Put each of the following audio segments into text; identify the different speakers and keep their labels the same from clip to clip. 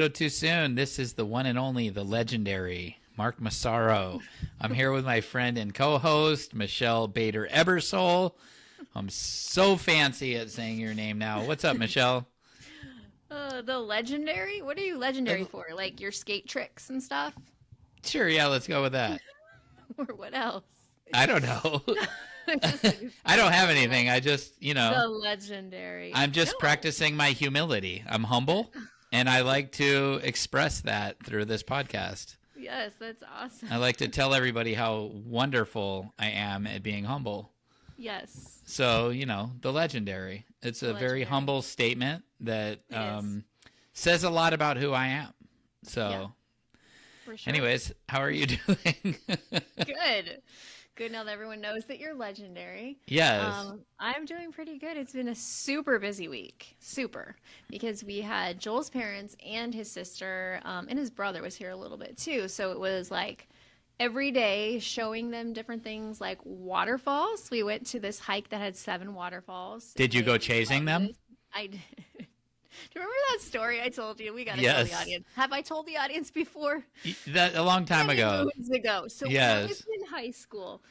Speaker 1: little too soon. This is the one and only, the legendary Mark Massaro. I'm here with my friend and co-host, Michelle Bader Ebersole. I'm so fancy at saying your name now. What's up, Michelle?
Speaker 2: The legendary? What are you legendary for? Like your skate tricks and stuff?
Speaker 1: Sure, yeah, let's go with that.
Speaker 2: Or what else?
Speaker 1: I don't know.
Speaker 2: Just
Speaker 1: I don't have anything. I just,
Speaker 2: the legendary.
Speaker 1: I'm just
Speaker 2: No.
Speaker 1: practicing my humility. I'm humble, and I like to express that through this podcast.
Speaker 2: Yes, that's awesome.
Speaker 1: I like to tell everybody how wonderful I am at being humble.
Speaker 2: Yes.
Speaker 1: So, the legendary. It's a very
Speaker 2: Legendary.
Speaker 1: humble statement that
Speaker 2: It is.
Speaker 1: says a lot about who I am. So,
Speaker 2: Yeah. For sure.
Speaker 1: anyways, how are you doing?
Speaker 2: Good. Good now that everyone knows that you're legendary.
Speaker 1: Yes.
Speaker 2: I'm doing pretty good. It's been a super busy week. Super. Because we had Joel's parents and his sister, and his brother was here a little bit too. So it was like every day showing them different things like waterfalls. We went to this hike that had 7 waterfalls.
Speaker 1: Did you
Speaker 2: and
Speaker 1: go
Speaker 2: they
Speaker 1: chasing
Speaker 2: loved
Speaker 1: them?
Speaker 2: it. I did. Do you remember that story I told you? We got to tell
Speaker 1: Yes.
Speaker 2: the audience. Have I told the audience before?
Speaker 1: That a long time
Speaker 2: Many
Speaker 1: ago.
Speaker 2: moons ago. So when I
Speaker 1: Yes.
Speaker 2: was in high school,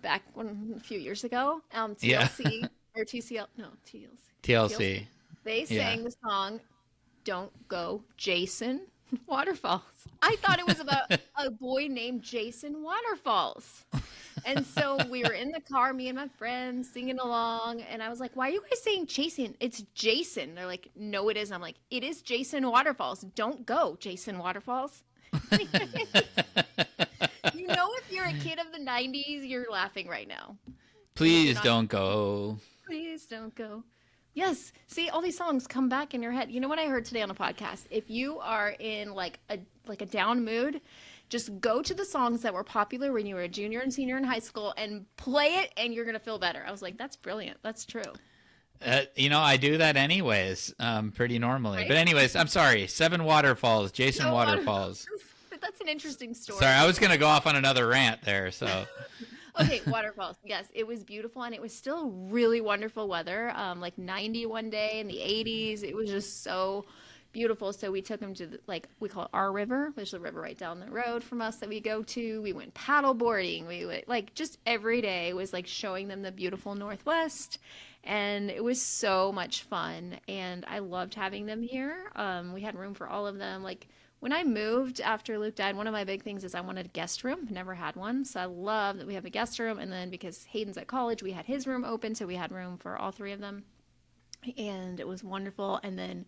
Speaker 2: back a few years ago,
Speaker 1: Yeah.
Speaker 2: TLC or TCL, no, TLC.
Speaker 1: TLC.
Speaker 2: They
Speaker 1: Yeah.
Speaker 2: sang the song "Don't Go Jason Waterfalls." I thought it was about a boy named Jason Waterfalls. And so we were in the car, me and my friends singing along, and I was like, "Why are you guys saying Jason? It's Jason." They're like, "No, it isn't." I'm like, "It is Jason Waterfalls. Don't go Jason Waterfalls." If you're a kid of the 90s, you're laughing right now.
Speaker 1: Please
Speaker 2: not-
Speaker 1: don't go.
Speaker 2: Please don't go. Yes. See, all these songs come back in your head. You know what I heard today on a podcast? If you are in like a down mood, just go to the songs that were popular when you were a junior and senior in high school and play it, and you're going to feel better. I was like, that's brilliant. That's true.
Speaker 1: I do that anyways, pretty normally.
Speaker 2: Right?
Speaker 1: But anyways, I'm sorry. 7 waterfalls, Jason
Speaker 2: No
Speaker 1: Waterfalls.
Speaker 2: But that's an interesting story.
Speaker 1: Sorry, I was going to go off on another rant there. So,
Speaker 2: Okay, waterfalls. Yes, it was beautiful, and it was still really wonderful weather. Like 90 one day in the 80s. It was just so beautiful. So we took them to we call it our river, which is a river right down the road from us that we go to. We went paddle boarding. We went just every day was like showing them the beautiful Northwest, and it was so much fun. And I loved having them here. We had room for all of them. Like when I moved after Luke died, one of my big things is I wanted a guest room. Never had one. So I love that we have a guest room. And then because Hayden's at college, we had his room open. So we had room for all 3 of them. And it was wonderful. And then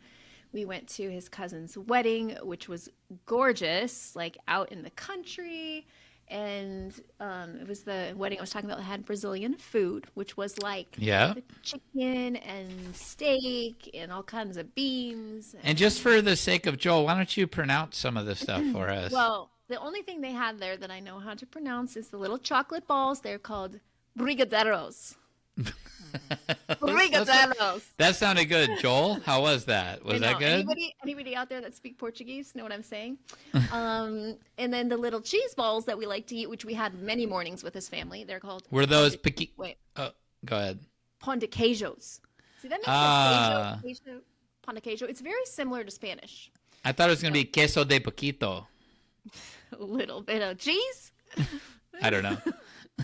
Speaker 2: we went to his cousin's wedding, which was gorgeous, like out in the country. And it was the wedding I was talking about that had Brazilian food, which was like
Speaker 1: yeah.
Speaker 2: the chicken and steak and all kinds of beans.
Speaker 1: And just for the sake of Joel, why don't you pronounce some of this stuff for us?
Speaker 2: Well, the only thing they had there that I know how to pronounce is the little chocolate balls. They're called brigadeiros. Brigadeiros.
Speaker 1: That sounded good, Joel. How was that? Was that good?
Speaker 2: Anybody out there that speak Portuguese know what I'm saying? And then the little cheese balls that we like to eat, which we had many mornings with his family. They're called
Speaker 1: Wait. Oh, go ahead.
Speaker 2: pão de queijos. See, that makes
Speaker 1: Ah.
Speaker 2: sense. Pão de queijo. It's very similar to Spanish.
Speaker 1: I thought it was going to be queso de poquito.
Speaker 2: A little bit of cheese.
Speaker 1: I don't know.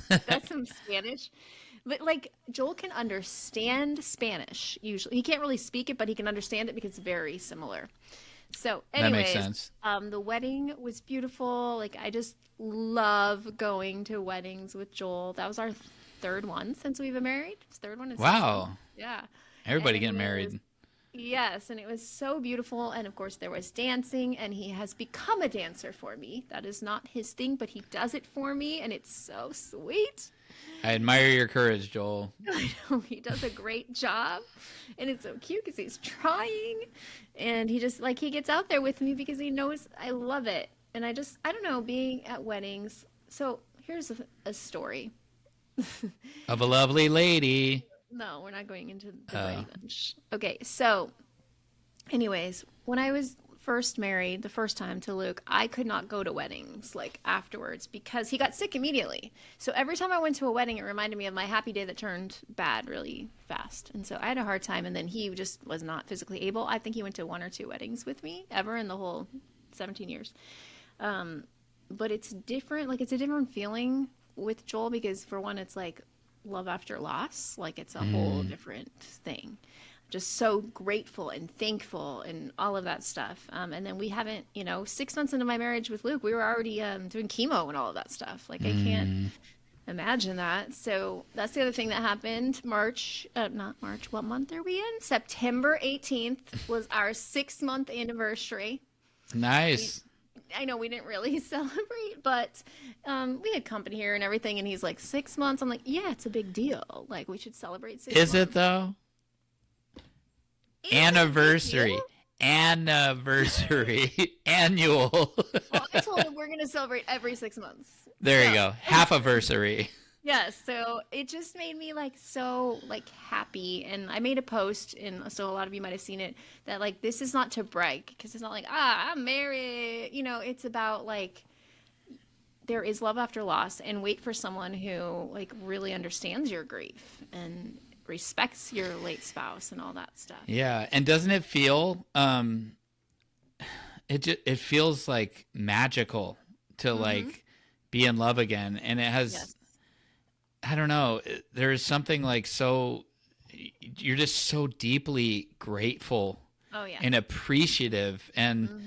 Speaker 2: That's some Spanish. But like Joel can understand Spanish usually. He can't really speak it, but he can understand it because it's very similar. So
Speaker 1: That makes
Speaker 2: anyways,
Speaker 1: sense.
Speaker 2: The wedding was beautiful. Like I just love going to weddings with Joel. That was our 3rd one since we've been married. It's 3rd one.
Speaker 1: Wow.
Speaker 2: Yeah.
Speaker 1: Everybody
Speaker 2: And
Speaker 1: getting
Speaker 2: it
Speaker 1: married.
Speaker 2: was- Yes, and it was so beautiful. And of course, there was dancing, and he has become a dancer for me. That is not his thing, but he does it for me, and it's so sweet.
Speaker 1: I admire your courage, Joel.
Speaker 2: I know he does a great job, and it's so cute because he's trying, and he just he gets out there with me because he knows I love it. And I don't know, being at weddings. So here's a story.
Speaker 1: Of a lovely lady.
Speaker 2: No, we're not going into the wedding bench. Okay, so anyways, when I was first married the first time to Luke, I could not go to weddings like afterwards because he got sick immediately. So every time I went to a wedding, it reminded me of my happy day that turned bad really fast. And so I had a hard time. And then he just was not physically able. I think he went to 1 or 2 weddings with me ever in the whole 17 years. But it's different. Like, it's a different feeling with Joel because, for one, it's like love after loss. Like, it's a whole different thing. Just so grateful and thankful and all of that stuff. And then we haven't, 6 months into my marriage with Luke, we were already doing chemo and all of that stuff. Like, I can't imagine that. So that's the other thing that happened. Not March, what month are we in? September 18th was our 6-month anniversary.
Speaker 1: Nice.
Speaker 2: I know we didn't really celebrate, but we had company here and everything. And he's like, 6 months. I'm like, yeah, it's a big deal. Like, we should celebrate 6 months.
Speaker 1: Is it though? Anniversary. Anniversary. Annual.
Speaker 2: Well, I told him we're going to celebrate every 6 months.
Speaker 1: There you go. Half anniversary.
Speaker 2: Yeah, so it just made me so happy. And I made a post, and so a lot of you might have seen it, that like, this is not to brag, because it's not like, I'm married. It's about like, there is love after loss, and wait for someone who like really understands your grief and respects your late spouse and all that stuff.
Speaker 1: Yeah, and doesn't it feel it feels like magical to like be in love again, and it has I don't know, there's something like you're just so deeply grateful and appreciative, and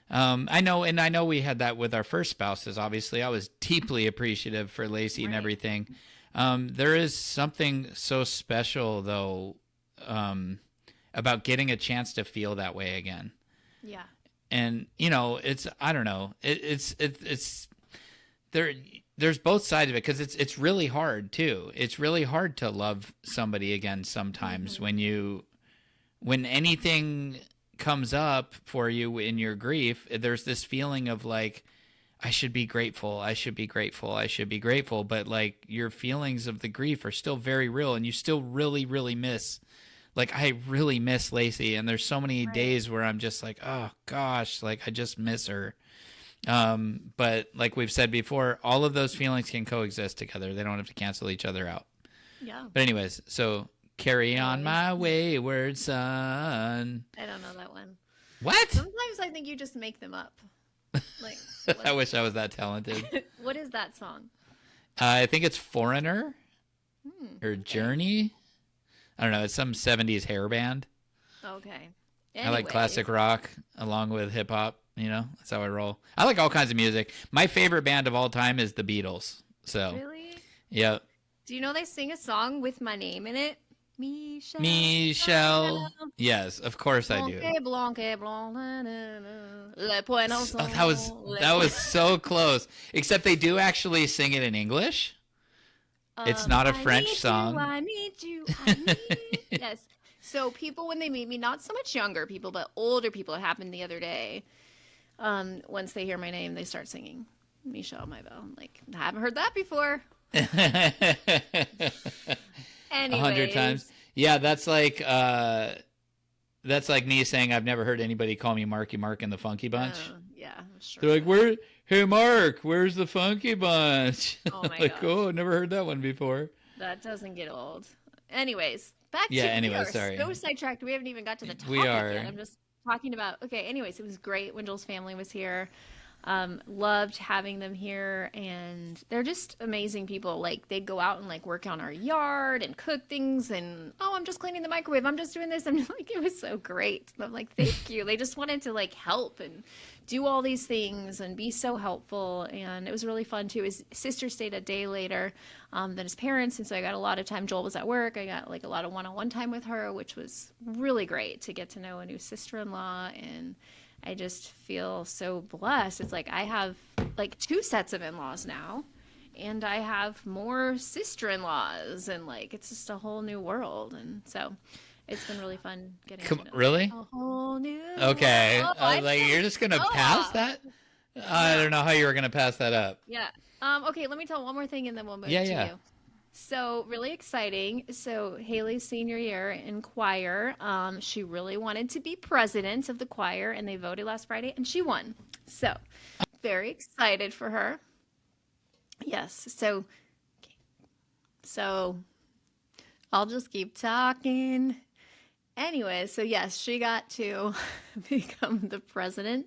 Speaker 1: I know we had that with our first spouses. Obviously, I was deeply appreciative for Lacey and everything. There is something so special though about getting a chance to feel that way again.
Speaker 2: Yeah.
Speaker 1: And it's I don't know. It's there's both sides of it, because it's really hard too. It's really hard to love somebody again sometimes when anything comes up for you in your grief. There's this feeling of like, I should be grateful. I should be grateful. I should be grateful. But like, your feelings of the grief are still very real, and you still really, really miss. Like, I really miss Lacey, and there's so many days where I'm just like, oh gosh, like I just miss her. But like we've said before, all of those feelings can coexist together. They don't have to cancel each other out. Yeah. But anyways, so carry on my wayward son.
Speaker 2: I don't know that one.
Speaker 1: What?
Speaker 2: Sometimes I think you just make them up. Like,
Speaker 1: I wish I was that talented.
Speaker 2: What is that song?
Speaker 1: I think it's Foreigner or Journey. I don't know. It's some 70s hair band.
Speaker 2: Okay.
Speaker 1: I like classic rock along with hip hop. That's how I roll. I like all kinds of music. My favorite band of all time is the Beatles. So. Really? Yeah.
Speaker 2: Do you know they sing a song with my name in it?
Speaker 1: Michelle. Yes, of course I do. That was so close. Except they do actually sing it in English. It's not a French song.
Speaker 2: I need you. I need. Yes. So people, when they meet me, not so much younger people, but older people, it happened the other day. Once they hear my name, they start singing Michelle, my belle. I'm like, I haven't heard that before.
Speaker 1: 100 times. Yeah, that's like me saying I've never heard anybody call me Marky Mark and the Funky Bunch.
Speaker 2: Yeah, sure.
Speaker 1: They're like, hey Mark, where's the Funky Bunch?
Speaker 2: Oh my
Speaker 1: like,
Speaker 2: gosh.
Speaker 1: oh, never heard that one before.
Speaker 2: That doesn't get old. Anyways, back to
Speaker 1: sorry.
Speaker 2: So sidetracked. We haven't even got to the topic
Speaker 1: we are.
Speaker 2: yet. I'm just talking about. Okay. Anyways, it was great when Joel's family was here. Loved having them here, and they're just amazing people. Like, they'd go out and like work on our yard and cook things, and I'm just cleaning the microwave, I'm just doing this. I'm like, it was so great. And I'm like, thank you. They just wanted to like help and do all these things and be so helpful, and it was really fun too. His sister stayed a day later than his parents, and so I got a lot of time. Joel was at work. I got like a lot of one-on-one time with her, which was really great to get to know a new sister-in-law, and I just feel so blessed. It's like I have like 2 sets of in-laws now, and I have more sister-in-laws, and like it's just a whole new world. And so it's been really fun getting to know
Speaker 1: really?
Speaker 2: a whole new
Speaker 1: Okay.
Speaker 2: world.
Speaker 1: I was like, you're just going to pass that? I don't know how you were going to pass that up.
Speaker 2: Yeah. Okay, let me tell one more thing, and then we'll move to
Speaker 1: Yeah.
Speaker 2: you. So really exciting. So Haley's senior year in choir, she really wanted to be president of the choir, and they voted last Friday, and she won. So very excited for her. Yes. So I'll just keep talking. Anyway, so yes, she got to become the president.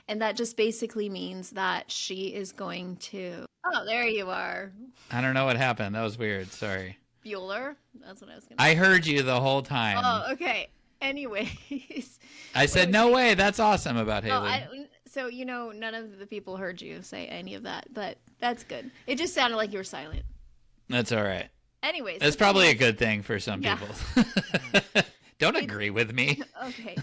Speaker 2: And that just basically means that she is going to. Oh, there you are.
Speaker 1: I don't know what happened. That was weird. Sorry.
Speaker 2: Bueller. That's what I was going to
Speaker 1: I
Speaker 2: say.
Speaker 1: heard you the whole time.
Speaker 2: Oh, okay. Anyways,
Speaker 1: I
Speaker 2: what I
Speaker 1: said,
Speaker 2: was
Speaker 1: no
Speaker 2: saying.
Speaker 1: way. That's awesome about
Speaker 2: Oh,
Speaker 1: Haley.
Speaker 2: so none of the people heard you say any of that, but that's good. It just sounded like you were silent.
Speaker 1: That's all right.
Speaker 2: Anyways,
Speaker 1: That's
Speaker 2: so
Speaker 1: probably a good thing for some
Speaker 2: yeah.
Speaker 1: people. Don't
Speaker 2: It,
Speaker 1: agree with me.
Speaker 2: okay.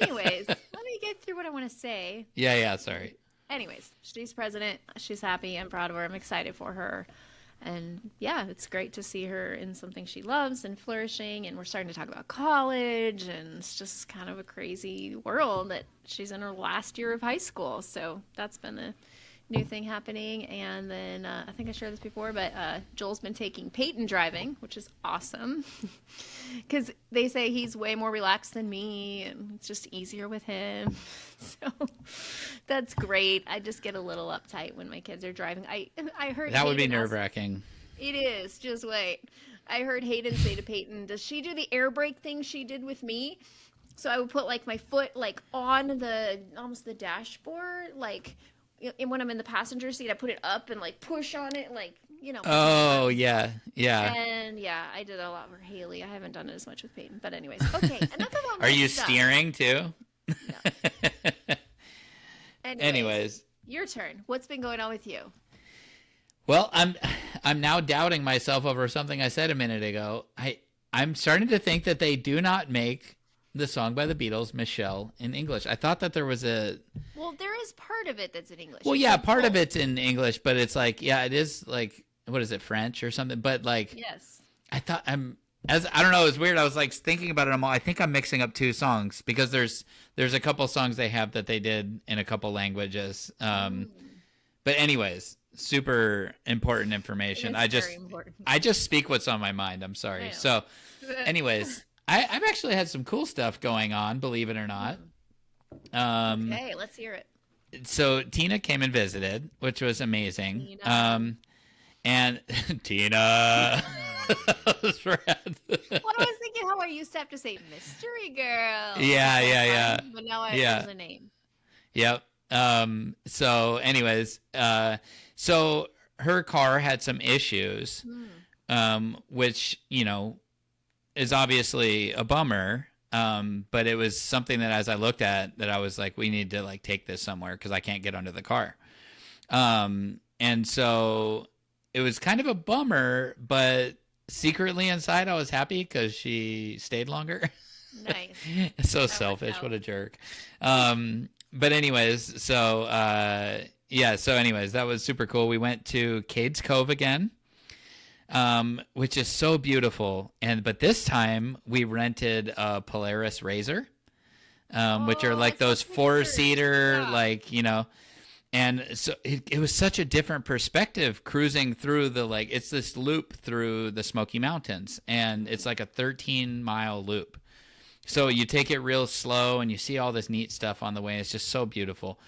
Speaker 2: Anyways, let me get through what I want to say.
Speaker 1: Yeah, sorry.
Speaker 2: Anyways, she's president. She's happy. I'm proud of her. I'm excited for her. And yeah, it's great to see her in something she loves and flourishing. And we're starting to talk about college. And it's just kind of a crazy world that she's in her last year of high school. So that's been the new thing happening. And then I think I shared this before, but Joel's been taking Peyton driving, which is awesome. Because they say he's way more relaxed than me, and it's just easier with him. So that's great. I just get a little uptight when my kids are driving. I heard
Speaker 1: That would be
Speaker 2: Hayden ask-
Speaker 1: nerve-wracking.
Speaker 2: It is. Just wait. I heard Hayden say to Peyton, "Does she do the air brake thing she did with me?" So I would put like my foot like on the almost the dashboard, like when I'm in the passenger seat, I put it up and like push on it, like
Speaker 1: Oh, yeah.
Speaker 2: and yeah, I did a lot for Haley. I haven't done it as much with Peyton. But anyways, okay. Enough about
Speaker 1: Are
Speaker 2: my
Speaker 1: you
Speaker 2: stuff.
Speaker 1: steering too?
Speaker 2: No.
Speaker 1: Anyways.
Speaker 2: Your turn. What's been going on with you?
Speaker 1: Well, I'm now doubting myself over something I said a minute ago. I'm starting to think that they do not make the song by the Beatles, Michelle, in English. I thought that there was a...
Speaker 2: Well, there is part of it that's in English.
Speaker 1: Well,
Speaker 2: It's
Speaker 1: yeah,
Speaker 2: like
Speaker 1: part of
Speaker 2: both.
Speaker 1: it's in English, but it's like, yeah, it is like, what is it, French or something? But like,
Speaker 2: Yes.
Speaker 1: I thought I don't know, it was weird. I was like thinking about it. I think I'm mixing up two songs because there's a couple songs they have that they did in a couple languages. But anyways, super important information.
Speaker 2: It's very important.
Speaker 1: I just speak what's on my mind. I'm
Speaker 2: I
Speaker 1: sorry.
Speaker 2: know.
Speaker 1: So anyways, I've actually had some cool stuff going on, believe it or not.
Speaker 2: Okay, let's hear it.
Speaker 1: So Tina came and visited, which was amazing.
Speaker 2: Tina.
Speaker 1: And Tina was rad.
Speaker 2: Well, I was thinking how I used to have to say mystery girl.
Speaker 1: Yeah.
Speaker 2: But now I
Speaker 1: Yeah.
Speaker 2: know the name.
Speaker 1: Yep. So anyways, so her car had some issues, which, is obviously a bummer. But it was something that as I looked at that I was like, we need to like take this somewhere because I can't get under the car. And so it was kind of a bummer, but secretly inside I was happy because she stayed longer.
Speaker 2: Nice.
Speaker 1: So selfish.
Speaker 2: out.
Speaker 1: What a jerk. But anyways, so anyways, that was super cool. We went to Cades Cove again, which is so beautiful. But this time we rented a Polaris Razor, which are
Speaker 2: Oh,
Speaker 1: like
Speaker 2: I saw
Speaker 1: those
Speaker 2: pictures.
Speaker 1: 4-seater,
Speaker 2: Yeah.
Speaker 1: like, and so it was such a different perspective cruising through it's this loop through the Smoky Mountains, and it's like a 13-mile loop. So you take it real slow and you see all this neat stuff on the way. It's just so beautiful.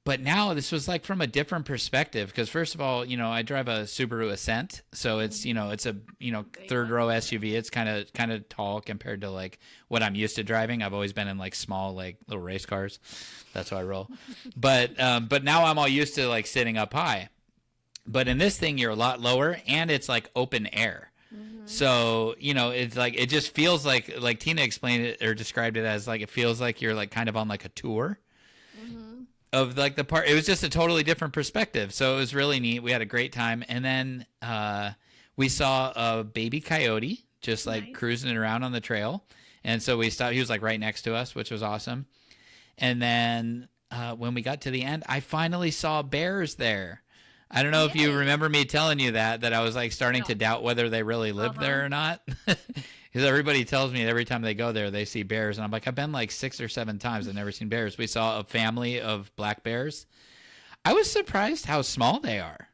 Speaker 1: But now this was like from a different perspective because first of all, I drive a Subaru Ascent, so it's it's a third row SUV. It's kind of tall compared to like what I'm used to driving. I've always been in like small like little race cars. That's how I roll. But now I'm all used to like sitting up high. But in this thing you're a lot lower and it's like open air. So, it's like it just feels like Tina explained it or described it as like it feels like you're like kind of on like a tour. Of like the part, it was just a totally different perspective. So it was really neat. We had a great time. And then we saw a baby coyote just like
Speaker 2: Nice.
Speaker 1: cruising around on the trail. And so we stopped. He was like right next to us, which was awesome. And then when we got to the end, I finally saw bears there. I don't know if you
Speaker 2: Yay.
Speaker 1: remember me telling you that I was like starting to
Speaker 2: No.
Speaker 1: doubt whether they really lived there or not. Because everybody tells me every time they go there, they see bears. And I'm like, I've been like 6 or 7 times. I've never seen bears. We saw a family of black bears. I was surprised how small they are.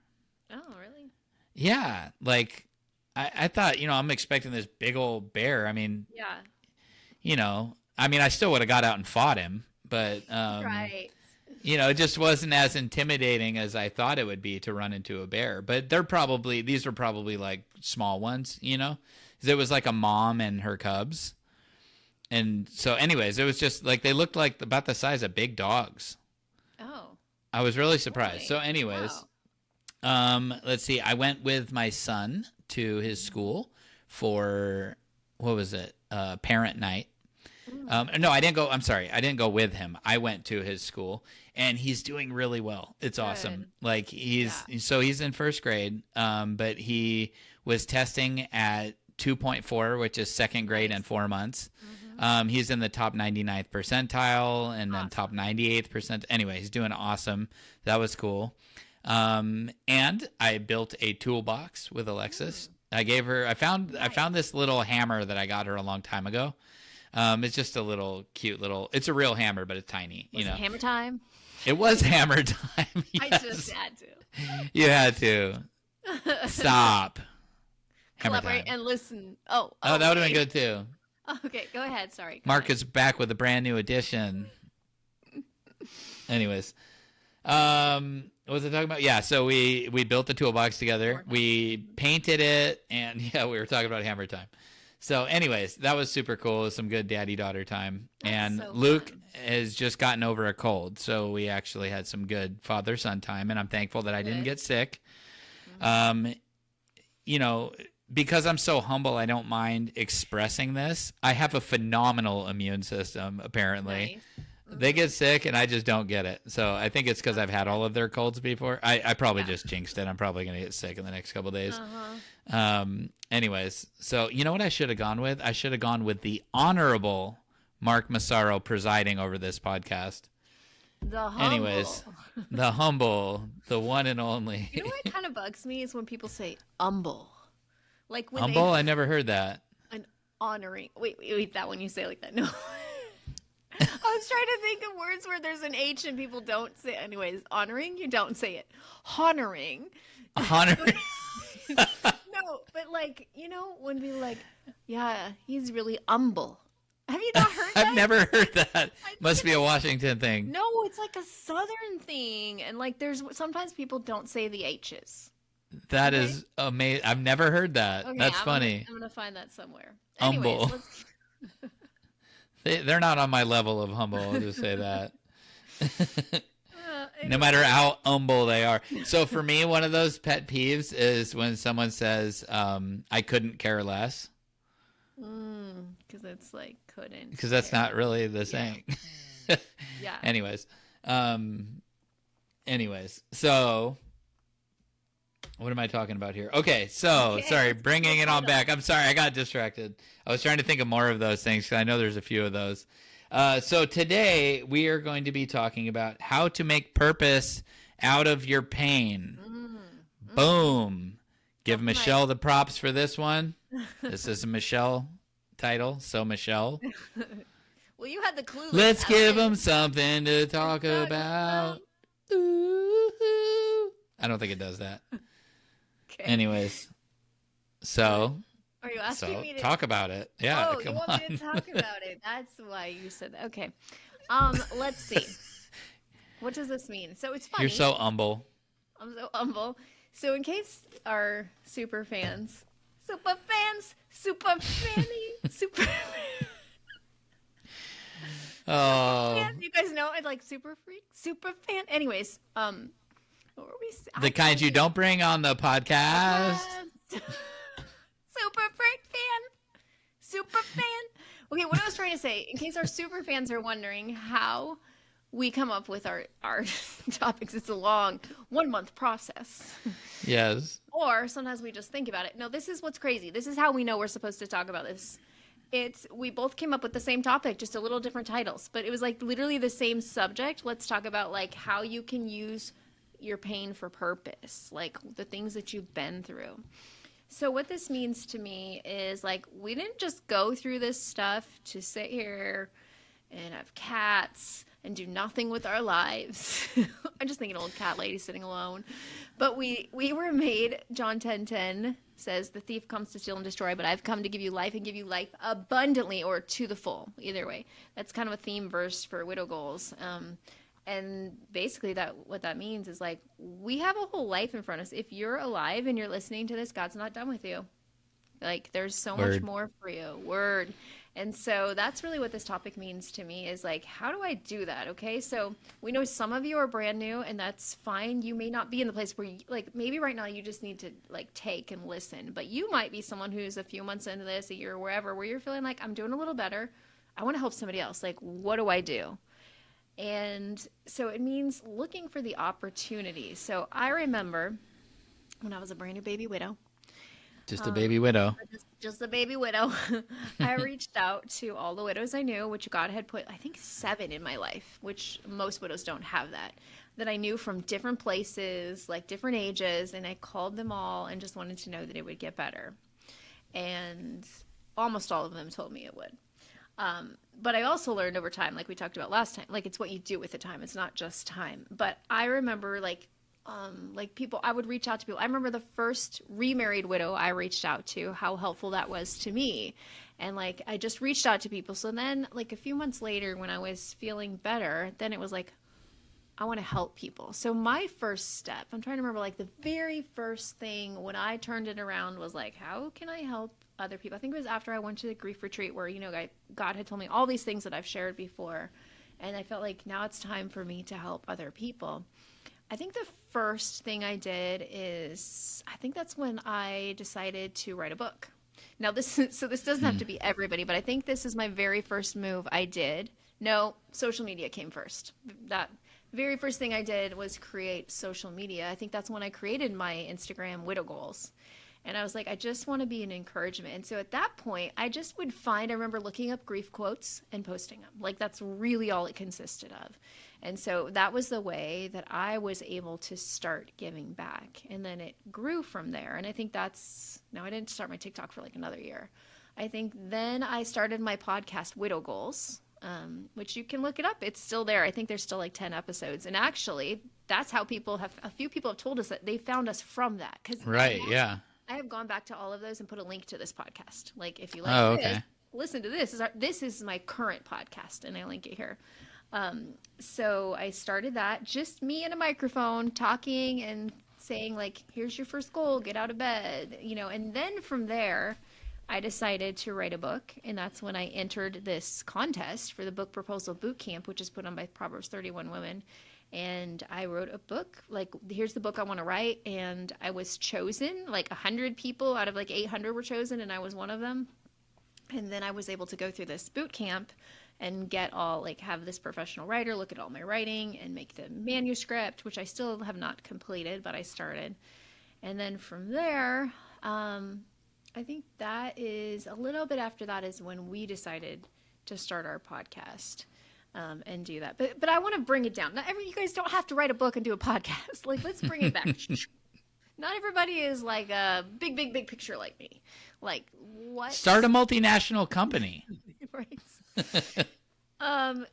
Speaker 2: Oh, really?
Speaker 1: Yeah, like I thought, I'm expecting this big old bear. I mean,
Speaker 2: Yeah.
Speaker 1: I still would have got out and fought him, but
Speaker 2: Right.
Speaker 1: it just wasn't as intimidating as I thought it would be to run into a bear. But these were probably like small ones, 'Cause it was like a mom and her cubs. And so anyways, it was just like they looked like about the size of big dogs.
Speaker 2: Oh,
Speaker 1: I was really surprised.
Speaker 2: boy.
Speaker 1: So anyways,
Speaker 2: Wow.
Speaker 1: let's see. I went with my son to his school for what was it? Parent night. No, I didn't go. I'm sorry, I didn't go with him. I went to his school, and he's doing really well. It's awesome.
Speaker 2: Good.
Speaker 1: Like he's in first grade, but he was testing at 2.4, which is second grade in
Speaker 2: Nice.
Speaker 1: 4 months.
Speaker 2: Mm-hmm.
Speaker 1: He's in the top 99th percentile, and then top
Speaker 2: Awesome.
Speaker 1: 98th percent. Anyway, he's doing awesome. That was cool. And I built a toolbox with Alexis. I gave her. I
Speaker 2: Nice.
Speaker 1: found this little hammer that I got her a long time ago. It's just a little cute little. It's a real hammer, but it's tiny.
Speaker 2: Was it hammer time?
Speaker 1: It was hammer time.
Speaker 2: I
Speaker 1: Yes,
Speaker 2: just had
Speaker 1: you had to
Speaker 2: to.
Speaker 1: stop. Hammer
Speaker 2: Collaborate
Speaker 1: time.
Speaker 2: and listen. Oh,
Speaker 1: Oh, that would have
Speaker 2: okay.
Speaker 1: been good too.
Speaker 2: Okay, go ahead. Sorry. Go
Speaker 1: Mark
Speaker 2: ahead.
Speaker 1: is back with a brand new edition. Anyways, what was I talking about? Yeah, so we built the toolbox together.
Speaker 2: Hammer time.
Speaker 1: We painted it, and yeah, we were talking about hammer time. So, anyways, that was super cool. It was some good daddy-daughter time.
Speaker 2: That's
Speaker 1: And
Speaker 2: so
Speaker 1: Luke
Speaker 2: fun.
Speaker 1: has just gotten over a cold, so we actually had some good father-son time, and I'm thankful that I didn't
Speaker 2: Good.
Speaker 1: get sick.
Speaker 2: Mm-hmm.
Speaker 1: Um, you know, because I'm so humble, I don't mind expressing this. I have a phenomenal immune system, apparently.
Speaker 2: Nice.
Speaker 1: They
Speaker 2: Mm-hmm.
Speaker 1: get sick, and I just don't get it. So I think it's because I've
Speaker 2: That's
Speaker 1: had
Speaker 2: good.
Speaker 1: all of their colds before. I probably
Speaker 2: Yeah.
Speaker 1: just jinxed it. I'm probably going to get sick in the next couple days.
Speaker 2: Uh-huh.
Speaker 1: Anyways, so you know what I should have gone with? I should have gone with the honorable Mark Massaro presiding over this podcast.
Speaker 2: The
Speaker 1: Anyways,
Speaker 2: humble.
Speaker 1: the humble, the one and only.
Speaker 2: You know what kind of bugs me is when people say humble. Like when
Speaker 1: Humble? I never heard that.
Speaker 2: an honoring. Wait, that one you say like that. No. I was trying to think of words where there's an H and people don't say. Anyways, honoring, you don't say it. Honoring.
Speaker 1: Honor.
Speaker 2: No, but like, when we like, yeah, he's really humble. Have you not heard that?
Speaker 1: I've never heard that.
Speaker 2: I
Speaker 1: Must
Speaker 2: think
Speaker 1: be a Washington thing.
Speaker 2: No, it's like a southern thing. And like there's sometimes people don't say the H's.
Speaker 1: That
Speaker 2: Okay.
Speaker 1: is amazing. I've never heard that.
Speaker 2: Okay,
Speaker 1: That's
Speaker 2: I'm
Speaker 1: funny.
Speaker 2: I'm gonna find that somewhere.
Speaker 1: Humble.
Speaker 2: Anyways, let's
Speaker 1: They're not on my level of humble. I'll just say that. No
Speaker 2: anyway.
Speaker 1: matter how humble they are. So for me, one of those pet peeves is when someone says, I couldn't care less,
Speaker 2: Because it's like couldn't.
Speaker 1: because that's
Speaker 2: care.
Speaker 1: not really the saying.
Speaker 2: Yeah.
Speaker 1: Anyways, so what am I talking about here? Okay, so
Speaker 2: Okay,
Speaker 1: sorry,
Speaker 2: let's
Speaker 1: bringing it on
Speaker 2: title.
Speaker 1: back. I'm sorry, I got distracted. I was trying to think of more of those things because I know there's a few of those. So today we are going to be talking about how to make purpose out of your pain. Boom. Give
Speaker 2: That's
Speaker 1: Michelle the props for this one. This is a Michelle title, so Michelle.
Speaker 2: Well, you had the clue.
Speaker 1: Let's give them something to talk about. Ooh. I don't think it does that.
Speaker 2: Okay.
Speaker 1: Anyways, so
Speaker 2: Are you asking me to
Speaker 1: talk about it. Yeah,
Speaker 2: Oh, you
Speaker 1: come
Speaker 2: want
Speaker 1: on.
Speaker 2: me to talk about it? That's why you said that. Okay. Let's see. What does this mean? So it's funny.
Speaker 1: You're so humble.
Speaker 2: I'm so humble. So in case our super fans, super
Speaker 1: Oh,
Speaker 2: fans, you guys know I like super freak, super fan. Anyways, what were we?
Speaker 1: the kind you don't bring on the podcast.
Speaker 2: Super freak fan, super fan. Okay, what I was trying to say, in case our super fans are wondering how we come up with our topics, it's a long 1 month process.
Speaker 1: Yes.
Speaker 2: Or sometimes we just think about it. No, this is what's crazy. This is how we know we're supposed to talk about this. We both came up with the same topic, just a little different titles, but it was like literally the same subject. Let's talk about like how you can use your pain for purpose, like the things that you've been through. So what this means to me is like we didn't just go through this stuff to sit here and have cats and do nothing with our lives. I'm just thinking old cat lady sitting alone. But we were made, John 10:10 says, the thief comes to steal and destroy, but I've come to give you life and give you life abundantly, or to the full. Either way. That's kind of a theme verse for Widow Goals. And basically what that means is like, we have a whole life in front of us. If you're alive and you're listening to this, God's not done with you. Like, there's so much more for you. Word. And so that's really what this topic means to me, is like, how do I do that? Okay. So we know some of you are brand new, and that's fine. You may not be in the place where you, like, maybe right now you just need to like take and listen, but you might be someone who's a few months into this, a year, wherever, where you're feeling like, I'm doing a little better. I want to help somebody else. Like, what do I do? And so it means looking for the opportunity. So I remember when I was a brand new baby widow,
Speaker 1: just a baby widow.
Speaker 2: just a baby widow, I reached out to all the widows I knew, which God had put, I think, 7 in my life, which most widows don't have that I knew from different places, like different ages. And I called them all and just wanted to know that it would get better. And almost all of them told me it would. But I also learned over time, like we talked about last time, like it's what you do with the time. It's not just time. But I remember like people, I would reach out to people. I remember the first remarried widow I reached out to, how helpful that was to me. And like, I just reached out to people. So then like a few months later, when I was feeling better, then it was like, I want to help people. So my first step, I'm trying to remember, like the very first thing when I turned it around was like, how can I help other people? I think it was after I went to the grief retreat where, God had told me all these things that I've shared before. And I felt like now it's time for me to help other people. I think the first thing I did is, I think that's when I decided to write a book. Now this doesn't have to be everybody, but I think this is my very first move I did. No, social media came first. That very first thing I did was create social media. I think that's when I created my Instagram Widow Goals. And I was like, I just want to be an encouragement. And so at that point, I just would I remember looking up grief quotes and posting them. Like that's really all it consisted of. And so that was the way that I was able to start giving back. And then it grew from there. And I think now I didn't start my TikTok for like another year. I think then I started my podcast, Widow Goals, which you can look it up. It's still there. I think there's still like 10 episodes. And actually, that's how a few people have told us that they found us from that.
Speaker 1: Right, yeah.
Speaker 2: I have gone back to all of those and put a link to this podcast. Like, if you like this, listen to this. This is my current podcast, and I link it here. So I started that, just me and a microphone talking and saying, like, here's your first goal, get out of bed, and then from there, I decided to write a book, and that's when I entered this contest for the Book Proposal Boot Camp, which is put on by Proverbs 31 Women. And I wrote a book, like, here's the book I want to write. And I was chosen, like 100 people out of like 800 were chosen, and I was one of them. And then I was able to go through this boot camp and have this professional writer look at all my writing and make the manuscript, which I still have not completed, but I started. And then from there, I think that is a little bit after that is when we decided to start our podcast. And do that. But I want to bring it down. You guys don't have to write a book and do a podcast. Like, let's bring it back. Not everybody is like a big picture like me. Like, what?
Speaker 1: Start a multinational company.
Speaker 2: Right.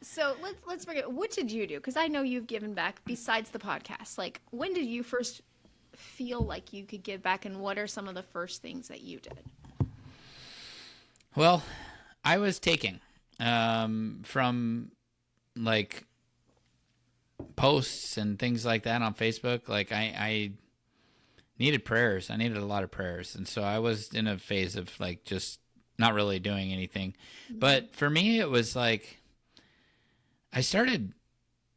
Speaker 2: So let's bring it. What did you do? Because I know you've given back besides the podcast. Like, when did you first feel like you could give back, and what are some of the first things that you did?
Speaker 1: Well, I was taking from like posts and things like that on Facebook. Like I needed prayers. I needed a lot of prayers. And so I was in a phase of like just not really doing anything. Mm-hmm. But for me, it was like I started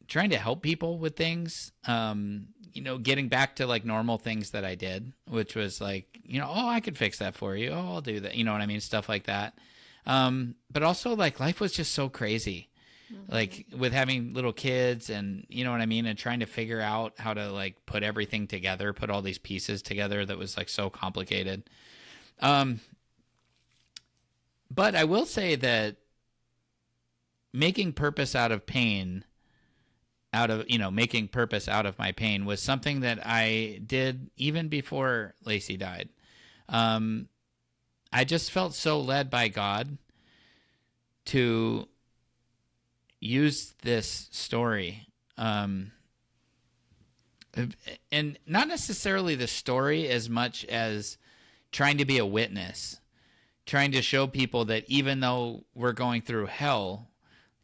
Speaker 1: trying to help people with things, getting back to like normal things that I did, which was like, I could fix that for you. Oh, I'll do that. You know what I mean? Stuff like that. But also like life was just so crazy. Like with having little kids and you know what I mean, and trying to figure out how to like put everything together, put all these pieces together, that was like so complicated. But I will say that making purpose out of pain, making purpose out of my pain was something that I did even before Lacey died. I just felt so led by God to used this story, and not necessarily the story as much as trying to be a witness, trying to show people that even though we're going through hell,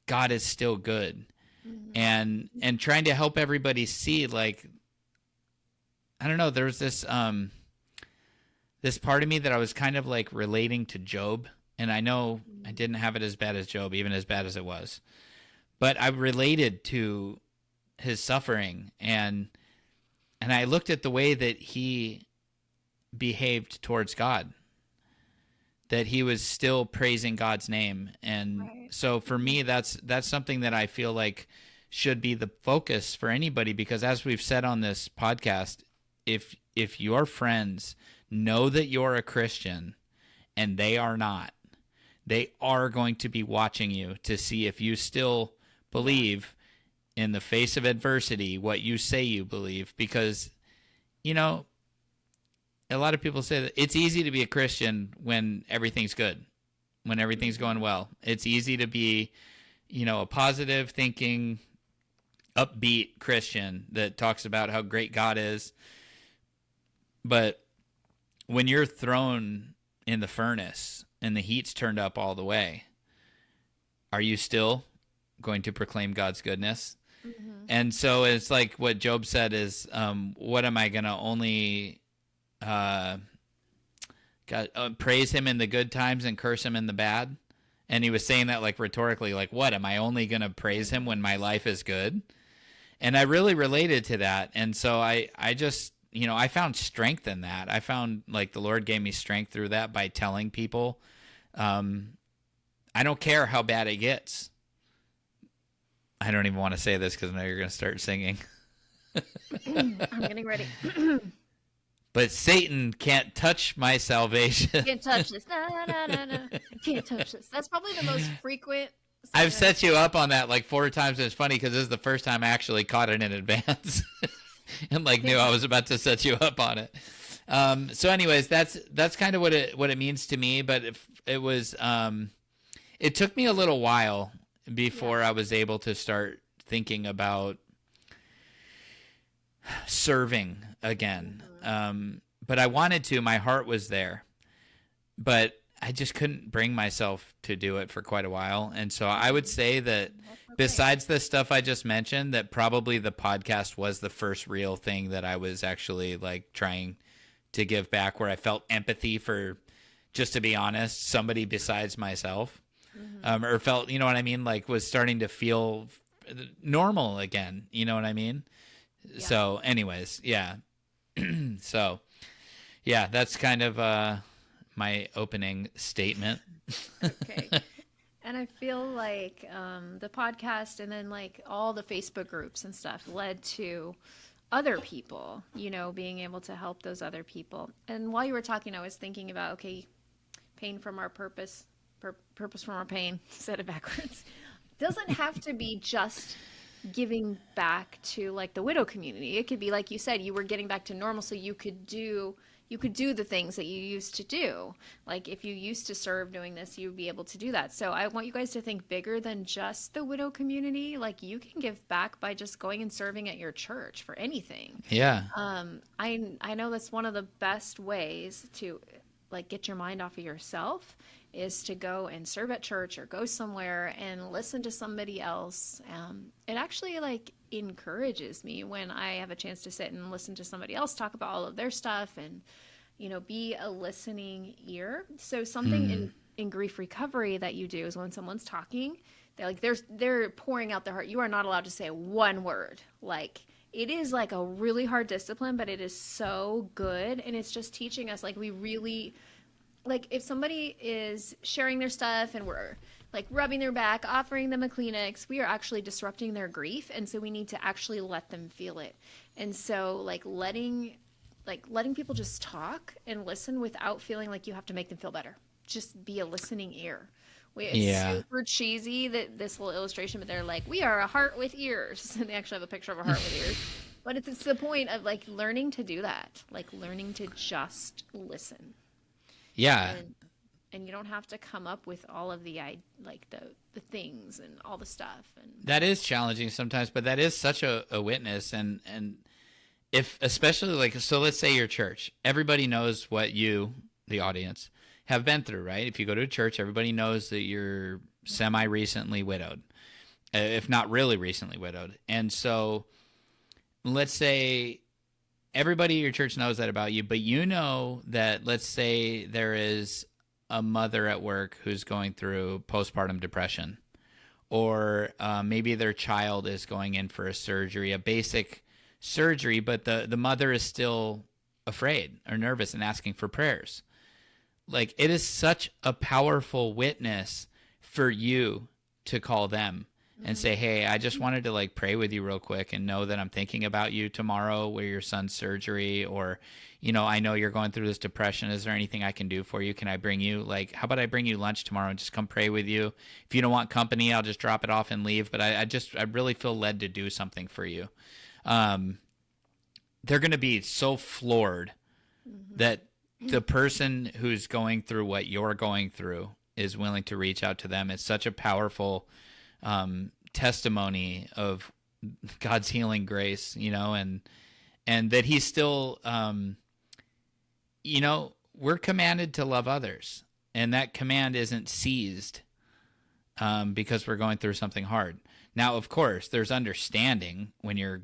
Speaker 1: God is still good. And trying to help everybody see, like, I don't know, there's this this part of me that I was kind of like relating to Job, and I know I didn't have it as bad as Job, even as bad as it was, but I related to his suffering, and I looked at the way that he behaved towards God, that he was still praising God's name. And
Speaker 2: Right.
Speaker 1: so for me, that's something that I feel like should be the focus for anybody, because as we've said on this podcast, if your friends know that you're a Christian and they are not, they are going to be watching you to see if you still believe in the face of adversity what you say you believe. Because, you know, a lot of people say that it's easy to be a Christian when everything's good, when everything's going well. It's easy to be, you know, a positive thinking, upbeat Christian that talks about how great God is. But when you're thrown in the furnace and the heat's turned up all the way, are you still going to proclaim God's goodness? And so it's like what Job said is, what am I going to only praise him in the good times and curse him in the bad? And he was saying that like rhetorically, like, what, am I only going to praise him when my life is good? And I really related to that. And so I just, you know, I found strength in that. I found like the Lord gave me strength through that by telling people, I don't care how bad it gets. I don't even want to say this because I know you're going to start singing.
Speaker 2: I'm getting ready.
Speaker 1: But Satan can't touch my salvation.
Speaker 2: Can't touch this. No, no, no, no. Can't touch this. That's probably the most frequent.
Speaker 1: I've set you up on that like 4 times. And it's funny because this is the first time I actually caught it in advance and like knew I was about to set you up on it. So anyways, that's kind of what it means to me. But it was, it took me a little while before I was able to start thinking about serving again. But I wanted to, my heart was there, but I just couldn't bring myself to do it for quite a while. And so I would say that besides the stuff I just mentioned, that probably the podcast was the first real thing that I was actually like trying to give back, where I felt empathy for, just to be honest, somebody besides myself. Or felt, you know what I mean? Like was starting to feel normal again. You know what I mean? Yeah. So anyways, yeah. So yeah, that's kind of, my opening statement.
Speaker 2: Okay. And I feel like the podcast and then like all the Facebook groups and stuff led to other people, you know, being able to help those other people. And while you were talking, I was thinking about, okay, pain from our purpose, purpose from our pain, said it backwards. Doesn't have to be just giving back to like the widow community. It could be, like you said, you were getting back to normal so you could do the things that you used to do. Like if you used to serve doing this, you'd be able to do that. So I want you guys to think bigger than just the widow community. Like you can give back by just going and serving at your church for anything.
Speaker 1: Yeah.
Speaker 2: I know that's one of the best ways to like get your mind off of yourself, is to go and serve at church or go somewhere and listen to somebody else. It actually like encourages me when I have a chance to sit and listen to somebody else talk about all of their stuff and, you know, be a listening ear. So something in grief recovery that you do is when someone's talking, they're pouring out their heart. You are not allowed to say one word. Like it is like a really hard discipline, but it is so good. And it's just teaching us, like, we really, like if somebody is sharing their stuff and we're like rubbing their back, offering them a Kleenex, we are actually disrupting their grief. And so we need to actually let them feel it. And so like letting people just talk and listen without feeling like you have to make them feel better. Just be a listening ear. It's super cheesy, that this little illustration, but they're like, we are a heart with ears. And they actually have a picture of a heart with ears. But it's the point of like learning to do that, like learning to just listen.
Speaker 1: Yeah.
Speaker 2: and you don't have to come up with all of like the things and all the stuff. And
Speaker 1: That is challenging sometimes, but that is such a witness. And if, especially like, so let's say your church, everybody knows what you, the audience, have been through, right? If you go to a church, everybody knows that you're semi-recently widowed, if not really recently widowed. And so let's say everybody at your church knows that about you, but you know that, let's say there is a mother at work who's going through postpartum depression, or maybe their child is going in for a surgery, a basic surgery, but the mother is still afraid or nervous and asking for prayers. Like, it is such a powerful witness for you to call them and say, hey, I just wanted to like pray with you real quick and know that I'm thinking about you tomorrow with your son's surgery, or, you know, I know you're going through this depression. Is there anything I can do for you? Can I bring you, like, how about I bring you lunch tomorrow and just come pray with you? If you don't want company, I'll just drop it off and leave. But I really feel led to do something for you. They're going to be so floored that the person who's going through what you're going through is willing to reach out to them. It's such a powerful testimony of God's healing grace, you know, and that he's still, you know, we're commanded to love others, and that command isn't seized because we're going through something hard. Now, of course, there's understanding when you're,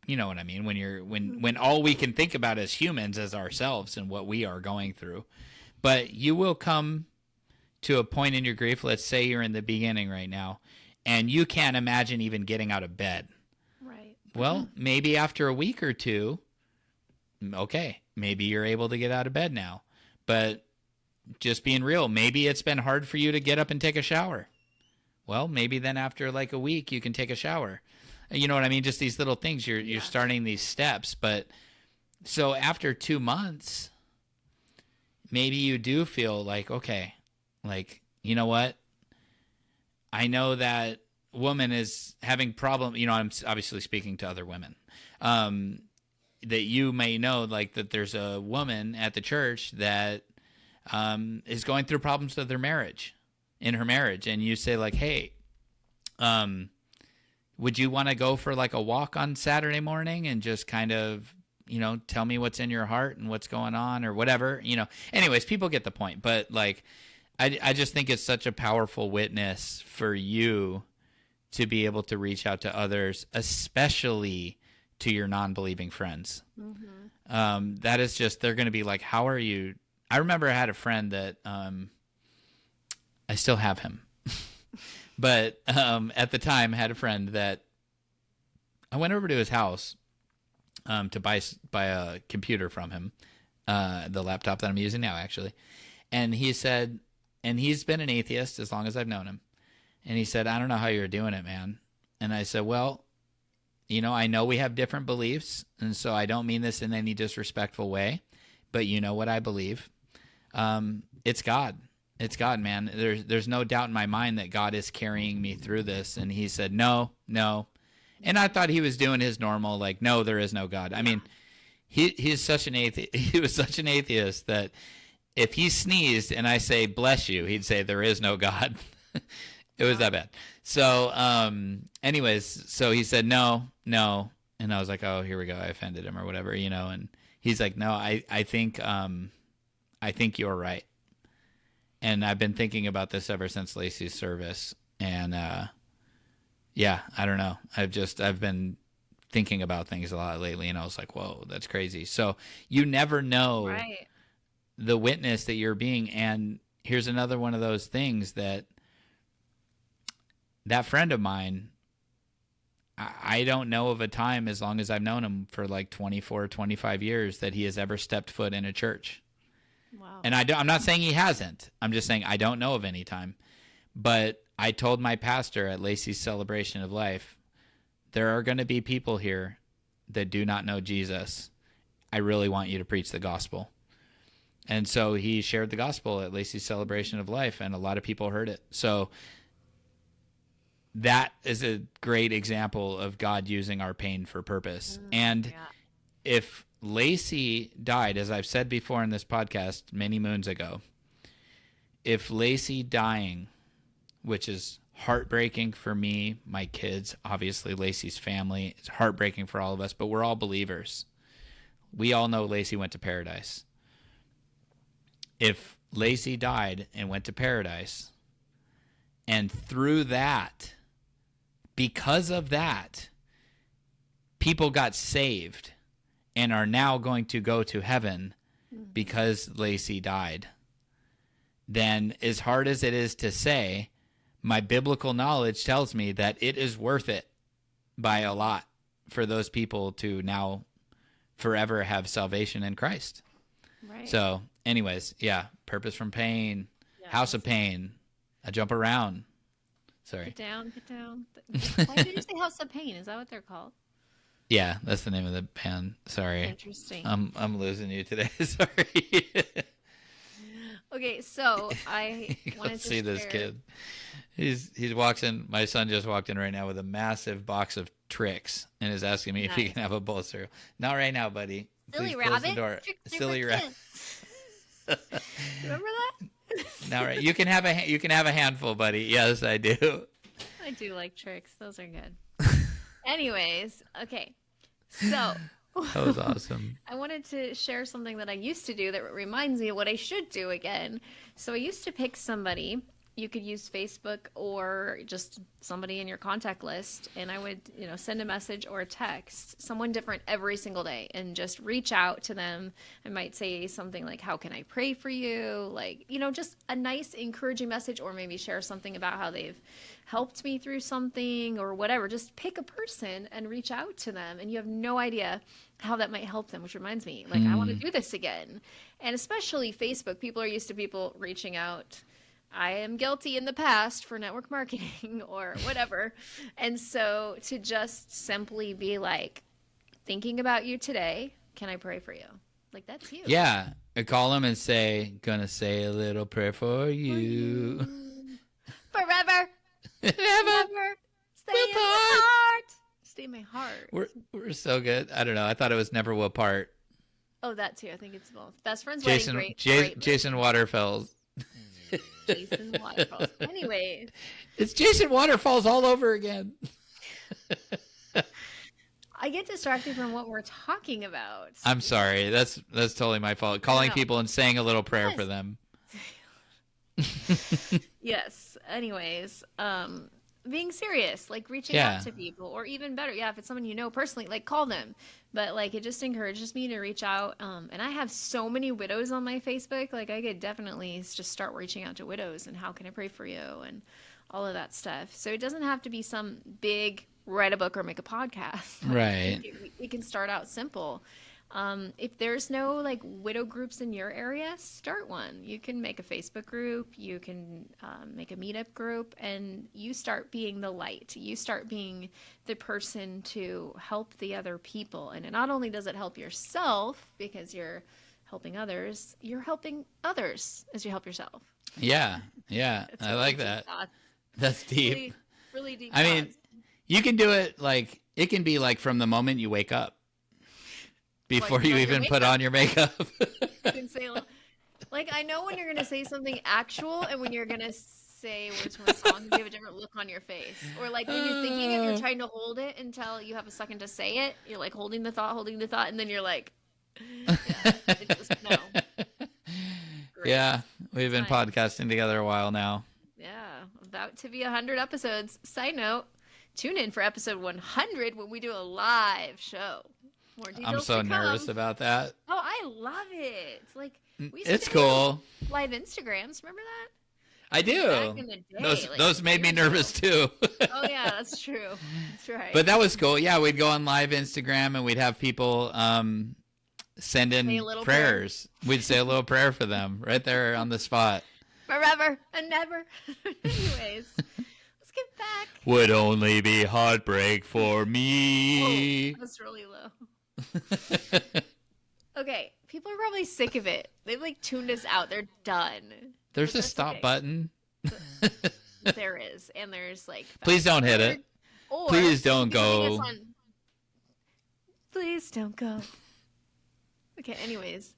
Speaker 1: you know what I mean, when all we can think about as humans is ourselves and what we are going through. But you will come to a point in your grief, let's say you're in the beginning right now, and you can't imagine even getting out of bed.
Speaker 2: Right.
Speaker 1: Well, maybe after a week or two, okay, maybe you're able to get out of bed now. But just being real, maybe it's been hard for you to get up and take a shower. Well, maybe then after like a week, you can take a shower. You know what I mean? Just these little things. You're starting these steps. But so after 2 months, maybe you do feel like, okay, like, you know what? I know that woman is having problem. You know, I'm obviously speaking to other women. That you may know, like, that there's a woman at the church that is going through problems with her marriage, and you say like, hey, would you want to go for like a walk on Saturday morning and just kind of, you know, tell me what's in your heart and what's going on or whatever, you know? Anyways, people get the point. But like, I just think it's such a powerful witness for you to be able to reach out to others, especially to your non-believing friends. Mm-hmm. That is just, they're going to be like, how are you? I remember I had a friend that I still have him. But at the time, I had a friend that I went over to his house to buy a computer from him, the laptop that I'm using now, actually. And he said, and he's been an atheist as long as I've known him. And he said, I don't know how you're doing it, man. And I said, well, you know, I know we have different beliefs, and so I don't mean this in any disrespectful way, but you know what I believe? It's God. It's God, man. There's no doubt in my mind that God is carrying me through this. And he said, no. And I thought he was doing his normal, like, no, there is no God. I mean, he's such an atheist. He was such an atheist that if he sneezed and I say, bless you, he'd say, there is no God. It was that bad. So, anyways, so he said, no. And I was like, oh, here we go. I offended him or whatever, you know? And he's like, no, I think you're right. And I've been thinking about this ever since Lacey's service. And, yeah, I don't know. I've been thinking about things a lot lately, and I was like, whoa, that's crazy. So you never know the witness that you're being. And here's another one of those things that friend of mine, I don't know of a time, as long as I've known him for like 24, 25 years, that he has ever stepped foot in a church.
Speaker 2: Wow.
Speaker 1: And I'm not saying he hasn't. I'm just saying I don't know of any time. But I told my pastor at Lacey's Celebration of Life, there are going to be people here that do not know Jesus. I really want you to preach the gospel. And so he shared the gospel at Lacey's Celebration of Life, and a lot of people heard it. So that is a great example of God using our pain for purpose. And if Lacey died, as I've said before in this podcast many moons ago, if Lacey dying, which is heartbreaking for me, my kids, obviously Lacey's family, it's heartbreaking for all of us, but we're all believers. We all know Lacey went to paradise. If Lacey died and went to paradise, and through that, because of that, people got saved and are now going to go to heaven because Lacey died, then as hard as it is to say, my biblical knowledge tells me that it is worth it by a lot for those people to now forever have salvation in Christ.
Speaker 2: Right.
Speaker 1: So anyways, yeah, purpose from pain, house of pain, I jump around. Sorry.
Speaker 2: Get down, get down. Why did you say House of Pain? Is that what they're called?
Speaker 1: Yeah, that's the name of the band. Sorry.
Speaker 2: Interesting.
Speaker 1: I'm losing you today. Sorry.
Speaker 2: Okay, so I wanted
Speaker 1: Let's
Speaker 2: to
Speaker 1: see this kid. He walks in. My son just walked in right now with a massive box of tricks and is asking me if he can have a bowl of cereal. Not right now, buddy.
Speaker 2: Silly
Speaker 1: Please
Speaker 2: rabbit.
Speaker 1: close the door. Silly rabbit.
Speaker 2: Remember that?
Speaker 1: Now, right? You can have a handful, buddy. Yes, I do.
Speaker 2: I do like tricks. Those are good. Anyways, okay. So
Speaker 1: That was awesome.
Speaker 2: I wanted to share something that I used to do that reminds me of what I should do again. So I used to pick somebody. You could use Facebook or just somebody in your contact list, and I would, send a message or a text, someone different every single day, and just reach out to them. I might say something like, "How can I pray for you?" Like, just a nice, encouraging message, or maybe share something about how they've helped me through something or whatever. Just pick a person and reach out to them, and you have no idea how that might help them, which reminds me, like, I want to do this again. And especially Facebook, people are used to people reaching out. I am guilty in the past for network marketing or whatever. And so to just simply be like, thinking about you today, can I pray for you? Like, that's huge.
Speaker 1: Yeah. I call them and say, gonna say a little prayer for you.
Speaker 2: Forever. Forever. Stay in my heart. Stay in my heart.
Speaker 1: We're so good. I don't know. I thought it was Never Will Part.
Speaker 2: Oh, that too. I think it's both. Best Friends
Speaker 1: Jason
Speaker 2: Wedding, great
Speaker 1: Jason Waterfalls.
Speaker 2: Jason Waterfalls. Anyway.
Speaker 1: It's Jason Waterfalls all over again.
Speaker 2: I get distracted from what we're talking about.
Speaker 1: I'm sorry. That's totally my fault. Calling people and saying a little prayer for them.
Speaker 2: Yes. Anyways, being serious, like reaching out to people, or even better, if it's someone you know personally, like call them. But like it just encourages me to reach out. And I have so many widows on my Facebook. Like I could definitely just start reaching out to widows and how can I pray for you and all of that stuff. So it doesn't have to be some big write a book or make a podcast.
Speaker 1: Right.
Speaker 2: We can start out simple. If there's no like widow groups in your area, start one. You can make a Facebook group, you can make a meetup group, and you start being the light. You start being the person to help the other people. And not only does it help yourself because you're helping others, you're helping others as you help yourself.
Speaker 1: Yeah. I like that. That's deep.
Speaker 2: Really, really deep.
Speaker 1: I mean, you can do it like, it can be like from the moment you wake up. Before you even put on your makeup.
Speaker 2: You can say, like, I know when you're going to say something actual and when you're going to say words from a song, you have a different look on your face. Or like when you're thinking it, you're trying to hold it until you have a second to say it. You're like holding the thought, and then you're like, no.
Speaker 1: Yeah, we've been podcasting together a while now.
Speaker 2: Yeah, about to be 100 episodes. Side note, tune in for episode 100 when we do a live show.
Speaker 1: I'm so nervous about that.
Speaker 2: Oh, I love it. Like
Speaker 1: it's cool.
Speaker 2: Live Instagrams, remember that?
Speaker 1: I do.
Speaker 2: Back in the day,
Speaker 1: those made me nervous too.
Speaker 2: Oh yeah, that's true. That's right.
Speaker 1: But that was cool. Yeah, we'd go on live Instagram and we'd have people send in prayers. We'd say a little prayer for them right there on the spot.
Speaker 2: Forever and never. Anyways, let's get back.
Speaker 1: Would only be heartbreak for me.
Speaker 2: Whoa, that's really low. Okay, people are probably sick of it. They've like tuned us out. They're done.
Speaker 1: There's a stop button.
Speaker 2: There is, and there's like.
Speaker 1: Please don't hit it.
Speaker 2: Or
Speaker 1: please don't go.
Speaker 2: Please don't go. Okay. Anyways,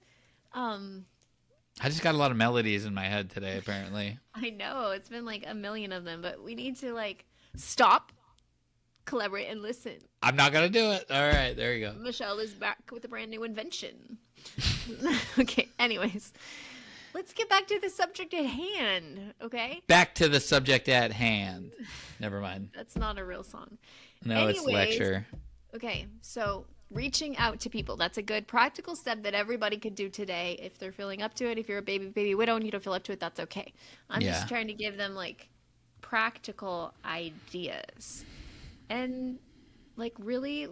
Speaker 1: I just got a lot of melodies in my head today, apparently.
Speaker 2: I know it's been like a million of them, but we need to like stop, collaborate, and listen.
Speaker 1: I'm not going to do it. All right, there you go.
Speaker 2: Michelle is back with a brand new invention. Okay, anyways, let's get back to the subject at hand, okay?
Speaker 1: Back to the subject at hand. Never mind.
Speaker 2: That's not a real song.
Speaker 1: No, it's lecture.
Speaker 2: Okay, so reaching out to people. That's a good practical step that everybody could do today if they're feeling up to it. If you're a baby widow and you don't feel up to it, that's okay. I'm just trying to give them like practical ideas. And like really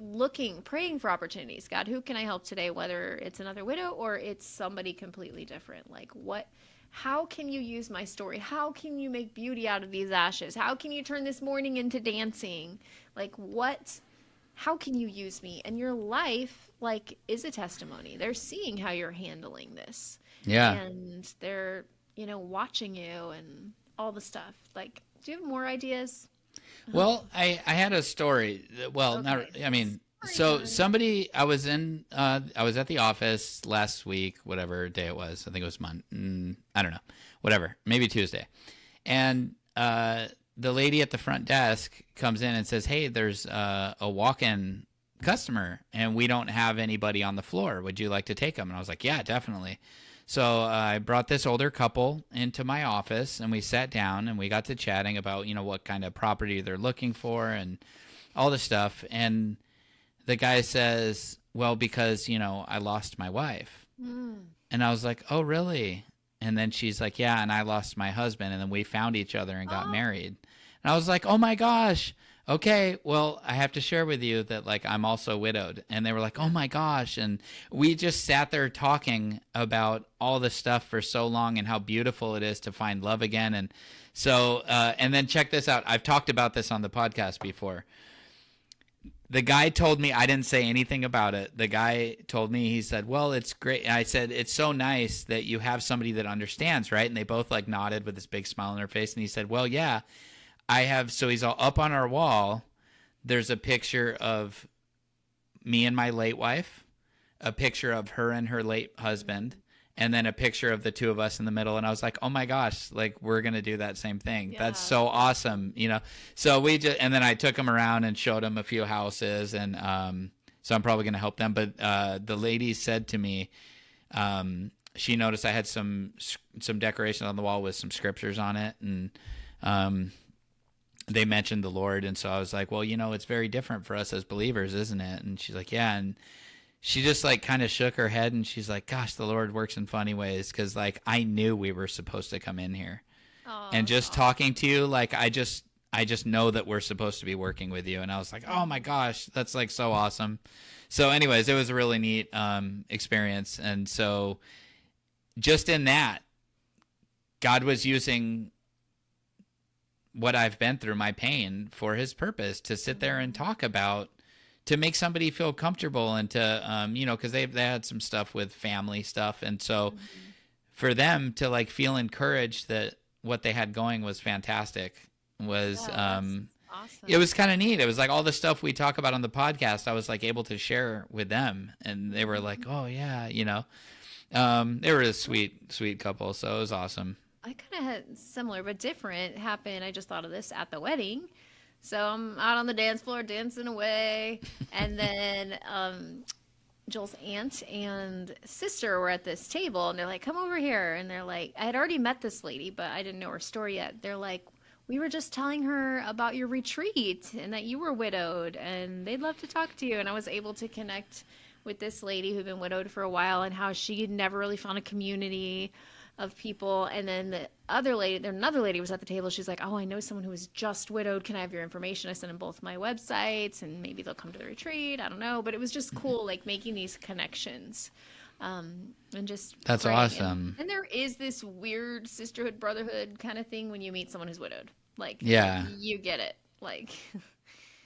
Speaker 2: praying for opportunities. God, who can I help today? Whether it's another widow or it's somebody completely different. Like how can you use my story? How can you make beauty out of these ashes? How can you turn this mourning into dancing? Like how can you use me? And your life like is a testimony. They're seeing how you're handling this.
Speaker 1: Yeah.
Speaker 2: And they're, watching you and all the stuff. Like, do you have more ideas?
Speaker 1: Well, I had a story. Well,
Speaker 2: Okay.
Speaker 1: so somebody, I was at the office last week, whatever day it was. I think it was Monday. I don't know, whatever, maybe Tuesday. And the lady at the front desk comes in and says, "Hey, there's a walk-in customer, and we don't have anybody on the floor. Would you like to take them?" And I was like, "Yeah, definitely." So I brought this older couple into my office, and we sat down, and we got to chatting about, what kind of property they're looking for and all this stuff. And the guy says, "Well, because, I lost my wife." And I was like, "Oh, really?" And then she's like, "Yeah, and I lost my husband, and then we found each other and got married." And I was like, "Oh my gosh. Okay, well, I have to share with you that like I'm also widowed." And they were like, "Oh my gosh." And we just sat there talking about all this stuff for so long and how beautiful it is to find love again. And so and then check this out. I've talked about this on the podcast before. The guy told me, I didn't say anything about it. The guy told me, he said, "Well, it's great." And I said, "It's so nice that you have somebody that understands, right?" And they both like nodded with this big smile on their face. And he said, "Well, yeah, I have." So he's all up on our wall. There's a picture of me and my late wife, a picture of her and her late husband, and then a picture of the two of us in the middle. And I was like, "Oh my gosh, like we're going to do that same thing." Yeah. That's so awesome. So and then I took him around and showed him a few houses. And so I'm probably going to help them. But the lady said to me, she noticed I had some decorations on the wall with some scriptures on it. And they mentioned the Lord. And so I was like, "Well, it's very different for us as believers, isn't it?" And she's like, "Yeah." And she just like kind of shook her head and she's like, "Gosh, the Lord works in funny ways." Cause like I knew we were supposed to come in here.
Speaker 2: Oh,
Speaker 1: and just talking to you, like I just know that we're supposed to be working with you. And I was like, "Oh my gosh, that's like so awesome." So anyways, it was a really neat experience. And so just in that, God was using what I've been through, my pain, for his purpose, to sit there and talk about, to make somebody feel comfortable, and to, because they had some stuff with family stuff. And so for them to like feel encouraged that what they had going was fantastic was,
Speaker 2: awesome.
Speaker 1: It was kind of neat. It was like all the stuff we talk about on the podcast, I was like able to share with them, and they were like, "Oh yeah." They were a sweet couple. So it was awesome.
Speaker 2: I kind of had similar but different happen. I just thought of this at the wedding. So I'm out on the dance floor dancing away, and then Joel's aunt and sister were at this table, and they're like, "Come over here." And they're like, I had already met this lady, but I didn't know her story yet. They're like, "We were just telling her about your retreat and that you were widowed, and they'd love to talk to you." And I was able to connect with this lady who'd been widowed for a while and how she never really found a community of people. And then another lady was at the table. She's like, "Oh, I know someone who was just widowed. Can I have your information?" I sent them both my websites, and maybe they'll come to the retreat. I don't know. But it was just cool, like making these connections. And just
Speaker 1: That's
Speaker 2: praying.
Speaker 1: awesome.
Speaker 2: And there is this weird sisterhood, brotherhood kind of thing when you meet someone who's widowed. Like,
Speaker 1: yeah,
Speaker 2: you get it. Like,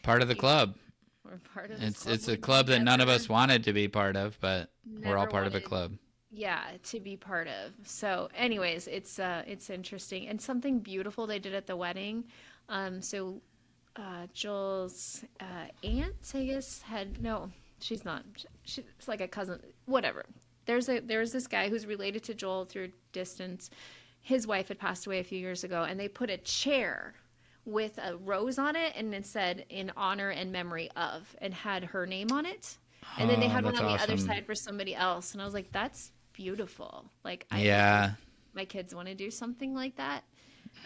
Speaker 1: part of the club.
Speaker 2: We're part of this club.
Speaker 1: It's a club that none of us wanted to be part of, but we're all part of a club.
Speaker 2: Yeah, to be part of. So anyways, it's interesting, and something beautiful they did at the wedding. Joel's aunt, I guess, she's not. She's like a cousin, whatever. There's this guy who's related to Joel through distance. His wife had passed away a few years ago, and they put a chair with a rose on it, and it said "in honor and memory of," and had her name on it. And then they
Speaker 1: Oh,
Speaker 2: had one
Speaker 1: that's
Speaker 2: on the other
Speaker 1: awesome.
Speaker 2: side for somebody else, and I was like, "That's beautiful." Like I think
Speaker 1: Yeah.
Speaker 2: my kids want to do something like that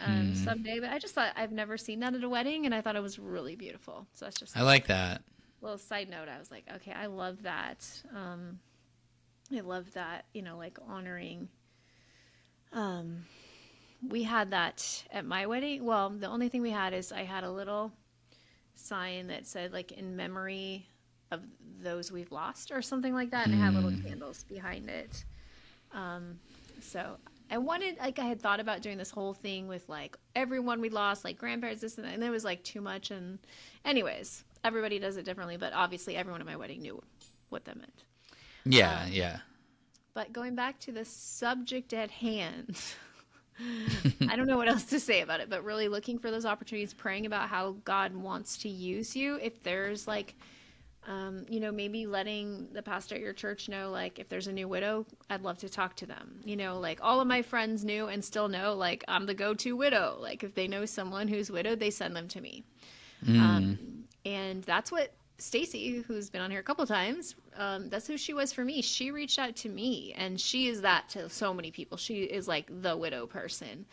Speaker 1: Hmm.
Speaker 2: someday. But I just thought I've never seen that at a wedding, and I thought it was really beautiful. So that's just
Speaker 1: I like that.
Speaker 2: a little side note. I was like, okay, I love that. I love that. Like honoring. We had that at my wedding. Well, the only thing we had is I had a little sign that said like in memory of those we've lost or something like that, and it had little
Speaker 1: Hmm.
Speaker 2: candles behind it. So I wanted, like, I had thought about doing this whole thing with like everyone we lost, like grandparents, this and that, and it was like too much. And, anyways, everybody does it differently, but obviously everyone at my wedding knew what that meant.
Speaker 1: Yeah, yeah.
Speaker 2: But going back to the subject at hand, I don't know what else to say about it, but really looking for those opportunities, praying about how God wants to use you. If there's like, maybe letting the pastor at your church know, like, if there's a new widow, I'd love to talk to them. Like all of my friends knew and still know, like, I'm the go-to widow. Like, if they know someone who's widowed, they send them to me.
Speaker 1: Mm.
Speaker 2: And that's what Stacy, who's been on here a couple times, that's who she was for me. She reached out to me, and she is that to so many people. She is like the widow person.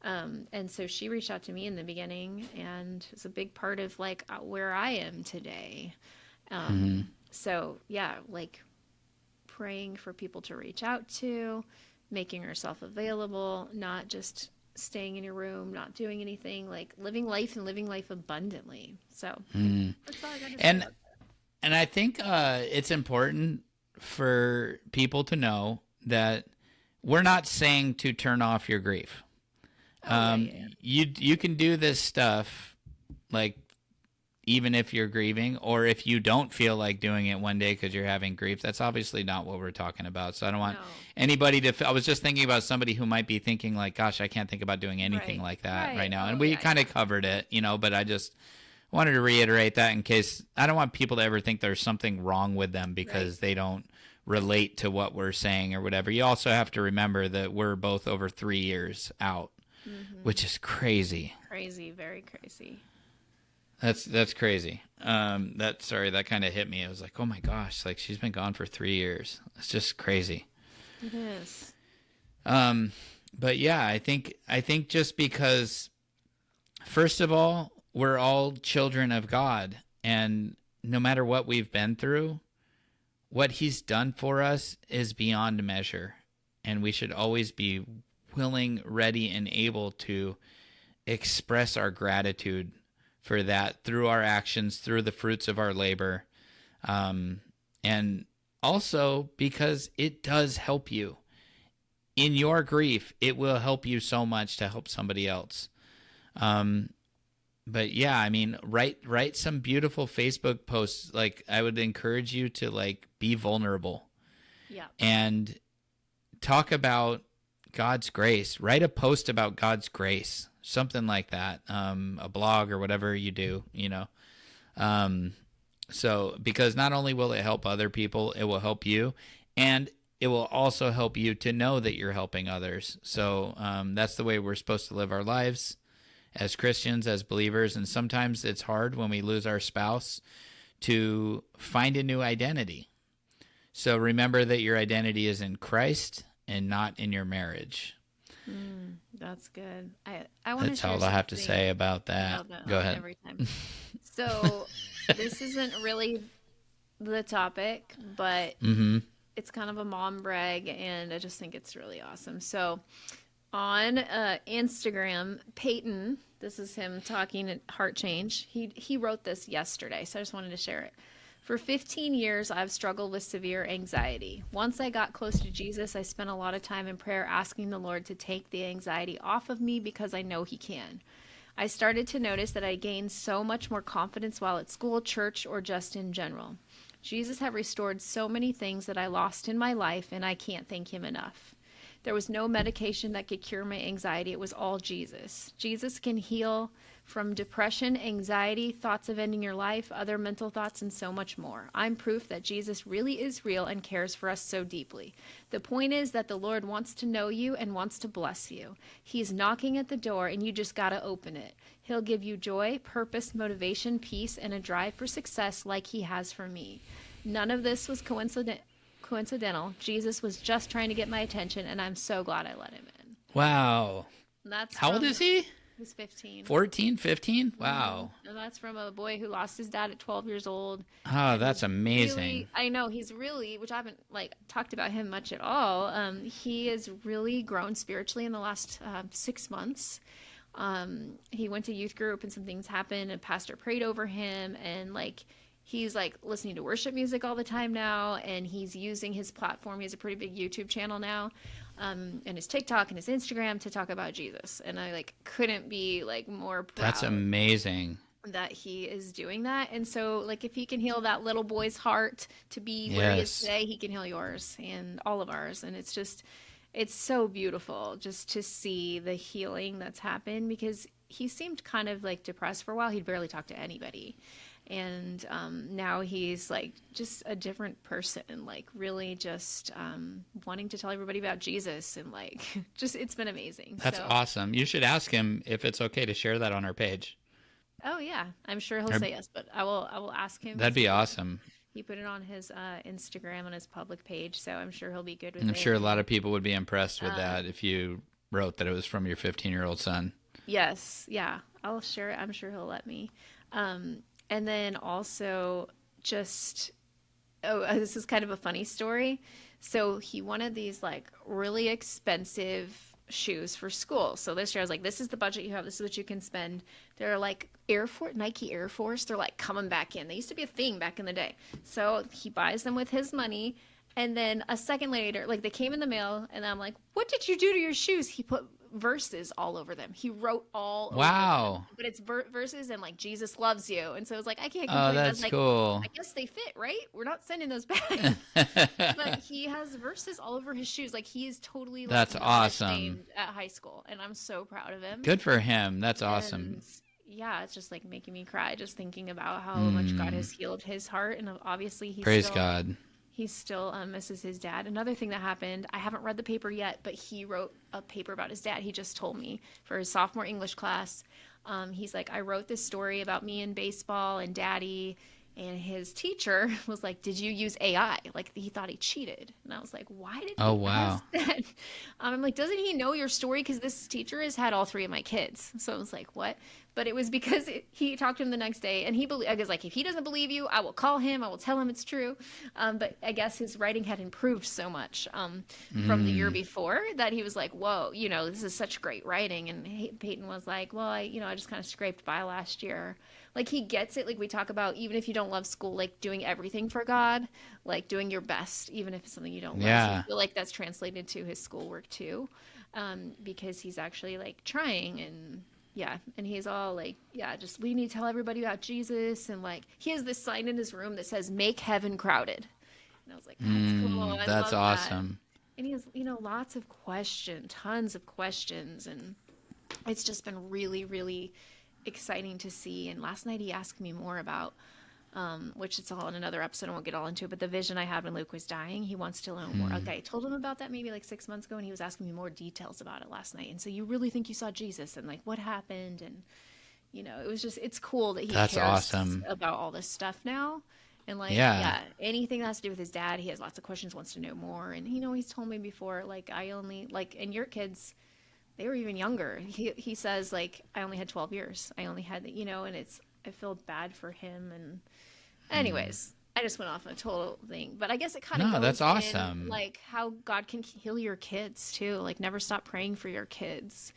Speaker 2: And so she reached out to me in the beginning, and it's a big part of like where I am today.
Speaker 1: Hmm.
Speaker 2: So yeah, like praying for people to reach out to, making yourself available, not just staying in your room, not doing anything, like living life and living life abundantly. So
Speaker 1: Mm.
Speaker 2: that's all I got to say
Speaker 1: And
Speaker 2: about
Speaker 1: and I think it's important for people to know that we're not saying to turn off your grief.
Speaker 2: that. Oh yeah, yeah, yeah.
Speaker 1: You can do this stuff like even if you're grieving, or if you don't feel like doing it one day because you're having grief. That's obviously not what we're talking about. So I don't want
Speaker 2: No.
Speaker 1: anybody to. I was just thinking about somebody who might be thinking like, "Gosh, I can't think about doing anything
Speaker 2: Right.
Speaker 1: like that right
Speaker 2: Right.
Speaker 1: now."
Speaker 2: Oh
Speaker 1: And we
Speaker 2: yeah,
Speaker 1: kind
Speaker 2: yeah.
Speaker 1: of covered it, But I just wanted to reiterate that in case I don't want people to ever think there's something wrong with them
Speaker 2: Right.
Speaker 1: because they don't relate to what we're saying or whatever. You also have to remember that we're both over 3 years out,
Speaker 2: Mm-hmm.
Speaker 1: which is crazy.
Speaker 2: Crazy, very crazy.
Speaker 1: That's crazy. That kind of hit me. I was like, oh my gosh, like she's been gone for 3 years. It's just crazy.
Speaker 2: It is.
Speaker 1: Um, but yeah, I think just because first of all, we're all children of God, and no matter what we've been through, what He's done for us is beyond measure, and we should always be willing, ready, and able to express our gratitude for that through our actions, through the fruits of our labor. And also because it does help you. In your grief, it will help you so much to help somebody else. But yeah, I mean, write some beautiful Facebook posts. Like I would encourage you to like be vulnerable
Speaker 2: Yeah.
Speaker 1: and talk about God's grace. Write a post about God's grace, something like that, a blog or whatever you do. Um, so because not only will it help other people, it will help you, and it will also help you to know that you're helping others. So that's the way we're supposed to live our lives as Christians, as believers. And sometimes it's hard when we lose our spouse to find a new identity. So remember that your identity is in Christ and not in your marriage.
Speaker 2: That's good. I want to
Speaker 1: That's
Speaker 2: share
Speaker 1: all I have to
Speaker 2: something.
Speaker 1: say about
Speaker 2: I
Speaker 1: that.
Speaker 2: know that
Speaker 1: Go ahead.
Speaker 2: every time. So this isn't really the topic, but
Speaker 1: Mm-hmm.
Speaker 2: it's kind of a mom brag, and I just think it's really awesome. So on Instagram, Peyton, this is him talking at Heart Change. He wrote this yesterday, so I just wanted to share it. For 15 years, I've struggled with severe anxiety. Once I got close to Jesus, I spent a lot of time in prayer asking the Lord to take the anxiety off of me because I know He can. I started to notice that I gained so much more confidence while at school, church, or just in general. Jesus had restored so many things that I lost in my life, and I can't thank Him enough. There was no medication that could cure my anxiety. It was all Jesus. Jesus can heal from depression, anxiety, thoughts of ending your life, other mental thoughts, and so much more. I'm proof that Jesus really is real and cares for us so deeply. The point is that the Lord wants to know you and wants to bless you. He's knocking at the door, and you just got to open it. He'll give you joy, purpose, motivation, peace, and a drive for success like he has for me. None of this was coincidental. Jesus was just trying to get my attention, and I'm so glad I let him in.
Speaker 1: Wow.
Speaker 2: That's
Speaker 1: How old is he?
Speaker 2: He's 15.
Speaker 1: 14, 15? Wow.
Speaker 2: And that's from a boy who lost his dad at 12 years old.
Speaker 1: Oh, that's amazing.
Speaker 2: Really, I know he's really, which I haven't like talked about him much at all. He has really grown spiritually in the last 6 months. He went to youth group and some things happened and pastor prayed over him, and like he's like listening to worship music all the time now, and he's using his platform. He has a pretty big YouTube channel now, and his TikTok and his Instagram to talk about Jesus. And I like couldn't be like more proud.
Speaker 1: That's amazing
Speaker 2: That he is doing that. And so like if he can heal that little boy's heart to be where he is today, he can heal yours and all of ours. And it's just, it's so beautiful just to see the healing that's happened, because he seemed kind of like depressed for a while. He'd barely talk to anybody. And now he's like just a different person, like really just wanting to tell everybody about Jesus, and like just it's been amazing.
Speaker 1: That's awesome. You should ask him if it's okay to share that on our page.
Speaker 2: Oh yeah, I'm sure he'll say yes, but I will ask him.
Speaker 1: That'd be awesome.
Speaker 2: He put it on his Instagram on his public page, so I'm sure he'll be good with it.
Speaker 1: I'm sure a lot of people would be impressed with that if you wrote that it was from your 15-year-old son.
Speaker 2: Yes, yeah, I'll share it. I'm sure he'll let me. And then also just, this is kind of a funny story. So he wanted these like really expensive shoes for school. So this year I was like, this is the budget you have. This is what you can spend. They're like Nike Air Force. They're like coming back in. They used to be a thing back in the day. So he buys them with his money. And then a second later, like they came in the mail, and I'm like, what did you do to your shoes? He put verses all over them. He wrote all over them. But it's verses and like Jesus loves you. And so it's like, I can't complain.
Speaker 1: Oh, that's cool.
Speaker 2: I guess they fit, right? We're not sending those back. But he has verses all over his shoes. Like he is totally like,
Speaker 1: that's awesome
Speaker 2: at high school. And I'm so proud of him.
Speaker 1: Good for him. That's awesome.
Speaker 2: Yeah, it's just like making me cry just thinking about how much God has healed his heart. And obviously
Speaker 1: Praise God.
Speaker 2: He still misses his dad. Another thing that happened, I haven't read the paper yet, but he wrote a paper about his dad. He just told me for his sophomore English class. He's like, I wrote this story about me in baseball and daddy. And his teacher was like, did you use AI? Like he thought he cheated. And I was like, why did he ask that? I'm like, doesn't he know your story? Because this teacher has had all 3 of my kids. So I was like, what? But it was because he talked to him the next day, and I was like, if he doesn't believe you, I will call him. I will tell him it's true. But I guess his writing had improved so much from the year before that he was like, whoa, this is such great writing. And Peyton was like, well, I just kind of scraped by last year. Like he gets it. Like we talk about, even if you don't love school, like doing everything for God, like doing your best, even if it's something you don't love. So I feel like that's translated to his schoolwork too, because he's actually like trying. And he's all like, just we need to tell everybody about Jesus. And like he has this sign in his room that says, make heaven crowded. And I was like, that's cool.
Speaker 1: That's awesome.
Speaker 2: That. And he has, lots of questions, tons of questions. And it's just been really, really exciting to see. And last night he asked me more about, which it's all in another episode, I won't get all into it, but the vision I had when Luke was dying, he wants to learn more. Okay, I told him about that maybe like 6 months ago, and he was asking me more details about it last night. And so, you really think you saw Jesus, and like what happened? And it was just, it's cool that he cares
Speaker 1: awesome
Speaker 2: about all this stuff now. And like anything that has to do with his dad, he has lots of questions, wants to know more. And he's told me before, like I only like, and your kids, they were even younger. He says like, I only had 12 years. I only had, and I feel bad for him. And anyways, I just went off on a total thing, but I guess it kind of goes
Speaker 1: that's awesome.
Speaker 2: Like how God can heal your kids too. Like never stop praying for your kids,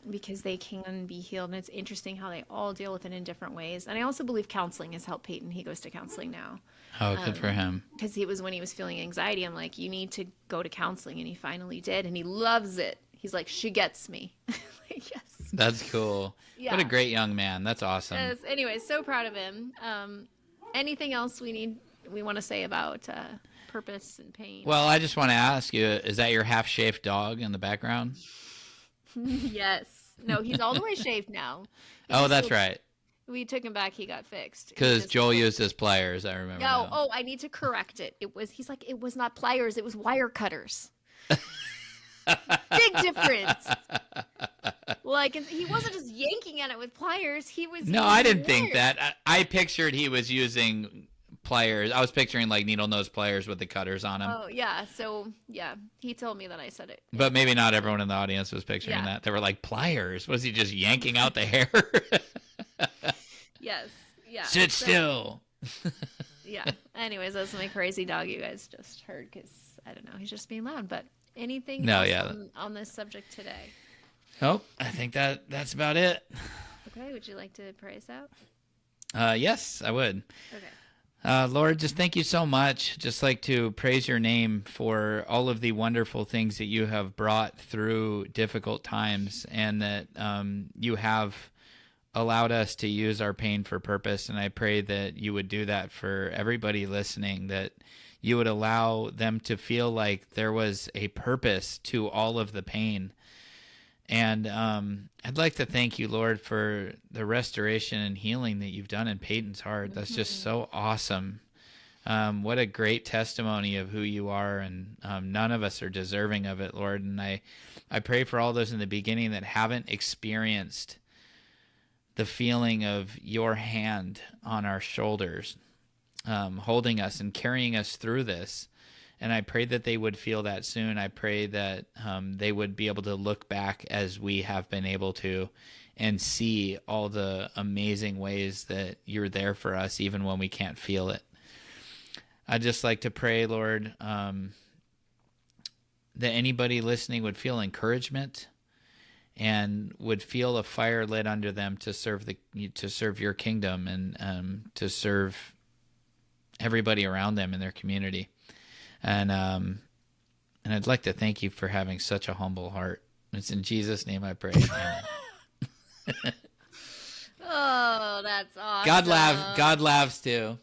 Speaker 2: because they can be healed. And it's interesting how they all deal with it in different ways. And I also believe counseling has helped Peyton. He goes to counseling now.
Speaker 1: Oh, good for him.
Speaker 2: Because when he was feeling anxiety, I'm like, you need to go to counseling. And he finally did. And he loves it. He's like, she gets me. Like, yes.
Speaker 1: That's cool. Yeah. What a great young man. That's awesome.
Speaker 2: Yes. Anyway, so proud of him. Anything else we want to say about purpose and pain?
Speaker 1: Well, I just want to ask you, is that your half-shaved dog in the background?
Speaker 2: Yes. No, he's all the way shaved now. He
Speaker 1: Oh,
Speaker 2: just
Speaker 1: that's
Speaker 2: still-
Speaker 1: right.
Speaker 2: We took him back. He got fixed. He
Speaker 1: Because
Speaker 2: just-
Speaker 1: Joel used his pliers, I remember
Speaker 2: No,
Speaker 1: now.
Speaker 2: oh, I need to correct it. He's like, it was not pliers, it was wire cutters. Big difference. Like, he wasn't just yanking at it with pliers. He was.
Speaker 1: No,
Speaker 2: using
Speaker 1: I didn't think
Speaker 2: wires.
Speaker 1: that. I pictured he was using pliers. I was picturing like needle nose pliers with the cutters on them.
Speaker 2: Oh, yeah. So, yeah, he told me that I said it.
Speaker 1: But maybe not everyone in the audience was picturing
Speaker 2: Yeah.
Speaker 1: that. They were like, pliers? Was he just yanking out the hair?
Speaker 2: Yes. Yeah.
Speaker 1: Sit
Speaker 2: So-
Speaker 1: still.
Speaker 2: Yeah. Anyways, that's my crazy dog you guys just heard because, I don't know, he's just being loud. But anything
Speaker 1: No,
Speaker 2: else
Speaker 1: yeah.
Speaker 2: on this subject today?
Speaker 1: Oh, I think that's about it.
Speaker 2: Okay. Would you like to pray us out?
Speaker 1: Yes, I would.
Speaker 2: Okay.
Speaker 1: Lord, just thank you so much. Just like to praise your name for all of the wonderful things that you have brought through difficult times, and that you have allowed us to use our pain for purpose. And I pray that you would do that for everybody listening, that you would allow them to feel like there was a purpose to all of the pain. And I'd like to thank you, Lord, for the restoration and healing that you've done in Peyton's heart. That's just so awesome. What a great testimony of who you are, and none of us are deserving of it, Lord. And I pray for all those in the beginning that haven't experienced the feeling of your hand on our shoulders, holding us and carrying us through this. And I pray that they would feel that soon. I pray that they would be able to look back as we have been able to and see all the amazing ways that you're there for us, even when we can't feel it. I'd just like to pray, Lord, that anybody listening would feel encouragement and would feel a fire lit under them to serve your kingdom, and to serve everybody around them in their community. And I'd like to thank you for having such a humble heart. It's in Jesus' name I pray. Amen.
Speaker 2: Oh, that's awesome.
Speaker 1: God laughs too.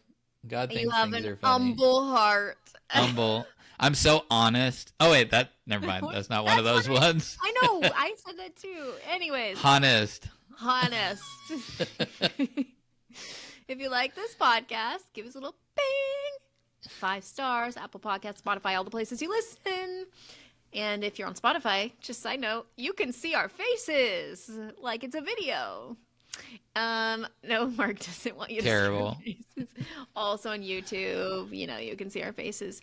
Speaker 1: God
Speaker 2: You
Speaker 1: thinks
Speaker 2: have
Speaker 1: things
Speaker 2: an
Speaker 1: are funny.
Speaker 2: humble heart.
Speaker 1: Humble. I'm so honest. Oh wait, never mind. That's not one of those
Speaker 2: That's
Speaker 1: ones.
Speaker 2: I know. I said that too. Anyways,
Speaker 1: Honest.
Speaker 2: honest. If you like this podcast, give us a little bing. 5 stars, Apple Podcasts, Spotify, all the places you listen. And if you're on Spotify, just side note, you can see our faces like it's a video. No, Mark doesn't want you to
Speaker 1: Terrible.
Speaker 2: see our faces. Also on YouTube, you can see our faces.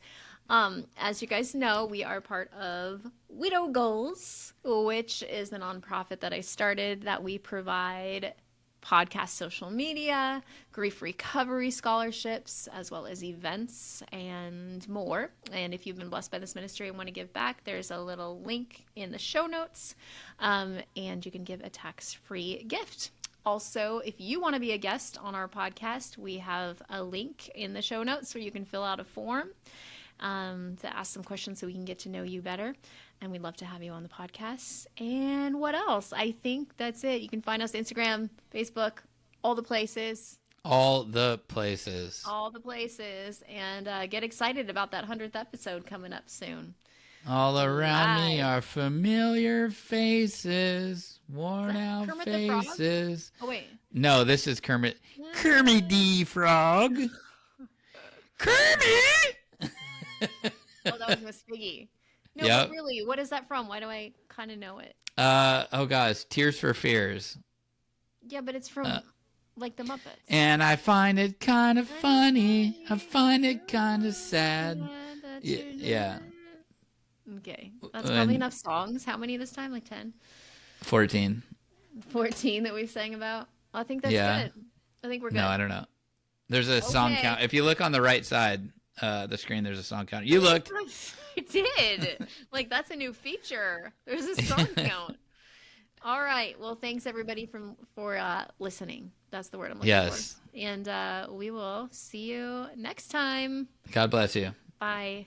Speaker 2: As you guys know, we are part of Widow Goals, which is a nonprofit that I started that we provide podcast, social media, grief recovery scholarships, as well as events and more. And if you've been blessed by this ministry and want to give back, there's a little link in the show notes, and you can give a tax-free gift. Also, if you want to be a guest on our podcast, we have a link in the show notes where you can fill out a form to ask some questions so we can get to know you better. And we'd love to have you on the podcast. And what else? I think that's it. You can find us Instagram, Facebook, all the places.
Speaker 1: All the places.
Speaker 2: All the places. And get excited about that 100th episode coming up soon.
Speaker 1: All around me
Speaker 2: Live.
Speaker 1: are familiar faces, worn out
Speaker 2: Kermit the Frog?
Speaker 1: faces.
Speaker 2: Oh, wait.
Speaker 1: No, this is Kermit. Kermit the Frog. Kermit!
Speaker 2: Oh, that was Miss Piggy. No,
Speaker 1: Yep.
Speaker 2: but really, what is that from? Why do I kind of know it?
Speaker 1: Oh gosh, Tears for Fears.
Speaker 2: Yeah, but it's from, like, the Muppets.
Speaker 1: And I find it kind of funny. I find it kind of sad. Yeah.
Speaker 2: Okay. That's probably
Speaker 1: And-
Speaker 2: enough songs. How many this time? Like 10?
Speaker 1: 14.
Speaker 2: 14 that we've sang about? I think that's
Speaker 1: Yeah.
Speaker 2: good. I think we're good.
Speaker 1: No, I don't know. There's a song
Speaker 2: Okay.
Speaker 1: count. If you look on the right side, the screen, there's a song count. You looked.
Speaker 2: I did. Like, that's a new feature. There's a song count. All right. Well, thanks everybody for listening. That's the word I'm looking
Speaker 1: Yes.
Speaker 2: for. And we will see you next time.
Speaker 1: God bless you.
Speaker 2: Bye.